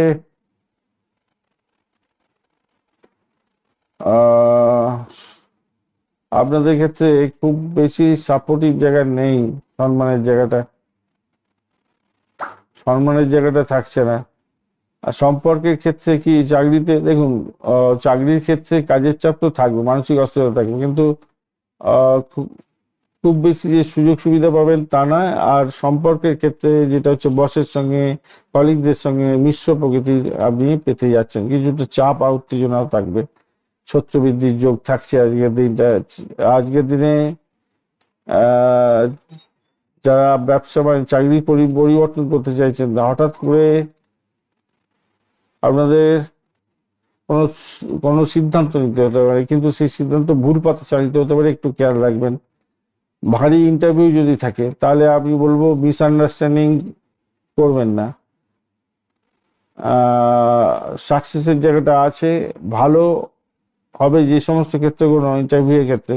আপনাদের ক্ষেত্রে খুব বেশি সাপোর্টিভ জায়গা নেই। সম্মানের জায়গাটা থাকছে না। আর সম্পর্কের ক্ষেত্রে কি, চাকরিতে দেখুন, চাকরির ক্ষেত্রে কাজের চাপ তো থাকবে, মানসিক অস্থিরতা থাকবে, কিন্তু খুব খুব বেশি যে সুযোগ সুবিধা পাবেন তা নয়। আর সম্পর্কের ক্ষেত্রে যেটা হচ্ছে বসের সঙ্গে, কলিগদের সঙ্গে মিশ্র প্রকৃতির আপনি পেতে যাচ্ছেন, কিছুটা চাপ আর উত্তেজনাও থাকবে। শত্রু বৃদ্ধির যোগ থাকছে আজকের দিনটা। আজকের দিনে যারা ব্যবসা বা চাকরি পরিবর্তন করতে চাইছেন, হঠাৎ করে আপনাদের কোনো কোনো সিদ্ধান্ত নিতে হতে পারে, কিন্তু সেই সিদ্ধান্ত ভুল পথে চালিত হতে পারে, একটু খেয়াল রাখবেন। ভারী ইন্টারভিউ যদি থাকে তাহলে আমি বলবো মিসআন্ডারস্ট্যান্ডিং করবেন না। সাকসেসের জায়গাটা আছে, ভালো হবে যে সমস্ত ক্ষেত্রে, কোনো ইন্টারভিউয়ের ক্ষেত্রে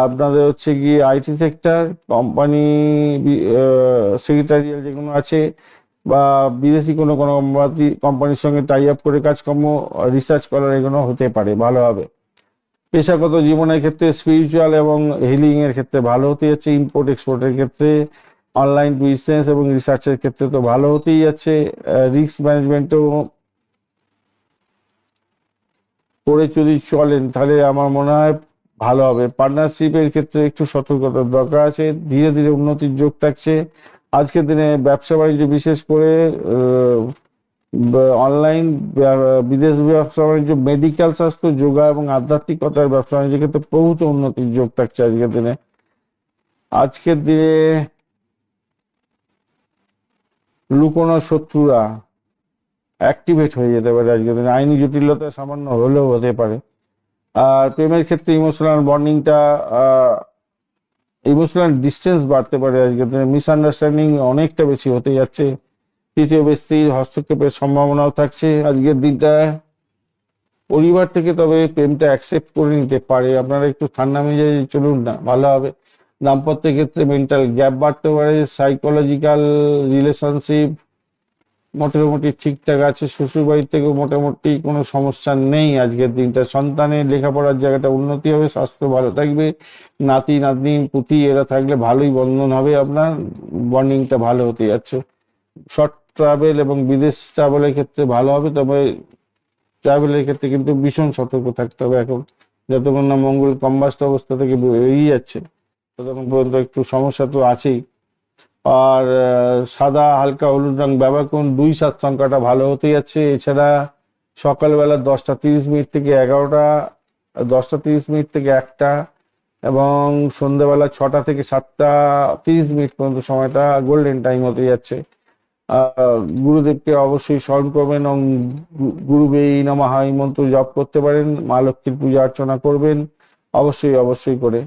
আপনাদের হচ্ছে গিয়ে আইটি সেক্টর, কোম্পানি, সেক্রেটারিয়াল যেগুলো আছে, বা বিদেশি কোনো কোনো কোম্পানির সঙ্গে টাই আপ করে কাজকর্ম, রিসার্চ করার, এগুলো হতে পারে, ভালো হবে। পেশাগত জীবনের ক্ষেত্রে স্পিরিচুয়াল এবং হিলিং এর ক্ষেত্রে ভালো হতে যাচ্ছে। ইম্পোর্ট এক্সপোর্টের ক্ষেত্রে, অনলাইন বিজনেস এবং রিসার্চের ক্ষেত্রে তো ভালো হতেই যাচ্ছে। রিস্ক ম্যানেজমেন্টও করে যদি চলেন তাহলে আমার মনে হয় ভালো হবে। পার্টনারশিপের ক্ষেত্রে একটু সতর্কতার দরকার আছে, ধীরে ধীরে উন্নতির যোগ থাকছে আজকের দিনে। ব্যবসা বাণিজ্য বিশেষ করে অনলাইন, বিদেশ ব্যবসা বাণিজ্য, মেডিকেল, স্বাস্থ্য, যোগা এবং আধ্যাত্মিকতার ব্যবসা বাণিজ্যের ক্ষেত্রে প্রভূত উন্নতির যোগ থাকছে আজকের দিনে। আজকের দিনে লুকোনো শত্রুরা অ্যাক্টিভেট হয়ে যেতে পারে আজকের দিনে, আইনি জটিলতা সামান্য হলেও হতে পারে। আর প্রেমের ক্ষেত্রে ইমোশনাল ডিস্টেন্স বাড়তে পারে আজকের দিনে, মিসআন্ডারস্ট্যান্ডিং অনেকটা বেশি হতে যাচ্ছে। তৃতীয় ব্যক্তির হস্তক্ষেপের সম্ভাবনাও থাকছে আজকের দিনটা। পরিবার থেকে তবে প্রেমটা অ্যাকসেপ্ট করে নিতে পারে, আপনারা একটু ঠান্ডা মেজাজে চলুন না, ভালো হবে। দাম্পত্যের ক্ষেত্রে মেন্টাল গ্যাপ বাড়তে পারে, সাইকোলজিক্যাল রিলেশনশিপ মোটামুটি ঠিকঠাক আছে, শ্বশুর বাড়ির থেকেও মোটামুটি কোনো সমস্যা নেই আজকের দিনটা। সন্তানের লেখাপড়ার জায়গাটা উন্নতি হবে, স্বাস্থ্য ভালো থাকবে। নাতি নাতনি পুতি এরা থাকলে ভালোই বন্ধন হবে, আপনার বন্ডিংটা ভালো হতে যাচ্ছে। শর্ট ট্রাভেল এবং বিদেশ ট্রাভেলের ক্ষেত্রে ভালো হবে, তবে ট্রাভেলের ক্ষেত্রে কিন্তু ভীষণ সতর্ক থাকতে হবে এখন, যতক্ষণ না মঙ্গল কম্বাস্ট অবস্থা থেকে বেরিয়ে যাচ্ছে ততক্ষণ পর্যন্ত একটু সমস্যা তো আছেই। আর সাদা হালকা হলুদ রং ব্যবহার করুন, 2-7 সংখ্যাটা ভালো হতে যাচ্ছে। এছাড়া সকালবেলা 10:30 থেকে 11টা, 10:30 থেকে 1টা, এবং সন্ধ্যেবেলা 6টা থেকে 7:30 পর্যন্ত সময়টা গোল্ডেন টাইম হতে যাচ্ছে। গুরুদেবকে অবশ্যই স্মরণ করবেন এবং গুরুবেই নমঃ এই মন্ত্র জপ করতে পারেন। মা লক্ষ্মীর পূজা অর্চনা করবেন অবশ্যই করে।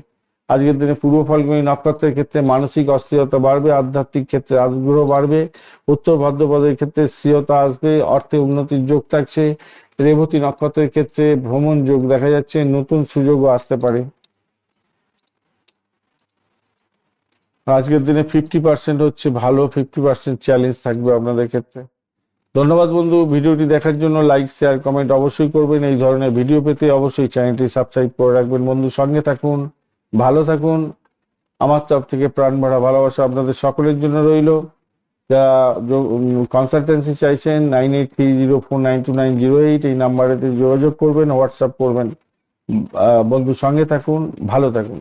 আজকের দিনে পূর্ব ফাল্গুনী নক্ষত্রের ক্ষেত্রে মানসিক অস্থিরতা বাড়বে, আধ্যাত্মিক ক্ষেত্রে আগ্রহ বাড়বে, উত্তর ভাদ্রপদের ক্ষেত্রে স্থিরতা আসবে, অর্থে উন্নতির যোগ থাকছে। রেবতী নক্ষত্রের ক্ষেত্রে ভ্রমণ যোগ দেখা যাচ্ছে, নতুন সুযোগও আসতে পারে। আজকের দিনে 50% হচ্ছে ভালো, 50% চ্যালেঞ্জ থাকবে আপনাদের ক্ষেত্রে। ধন্যবাদ বন্ধু, ভিডিওটি দেখার জন্য। লাইক, শেয়ার, কমেন্ট অবশ্যই করবেন। এই ধরনের ভিডিও পেতে অবশ্যই চ্যানেলটি সাবস্ক্রাইব করে রাখবেন বন্ধু। সঙ্গে থাকুন, ভালো থাকুন। আমার তরফ থেকে প্রাণ ভরা ভালোবাসা আপনাদের সকলের জন্য রইল। যারা কনসালটেন্সি চাইছেন 9830492908 এই নাম্বারেতে যোগাযোগ করবেন, হোয়াটসঅ্যাপ করবেন। বন্ধুর সঙ্গে থাকুন, ভালো থাকুন।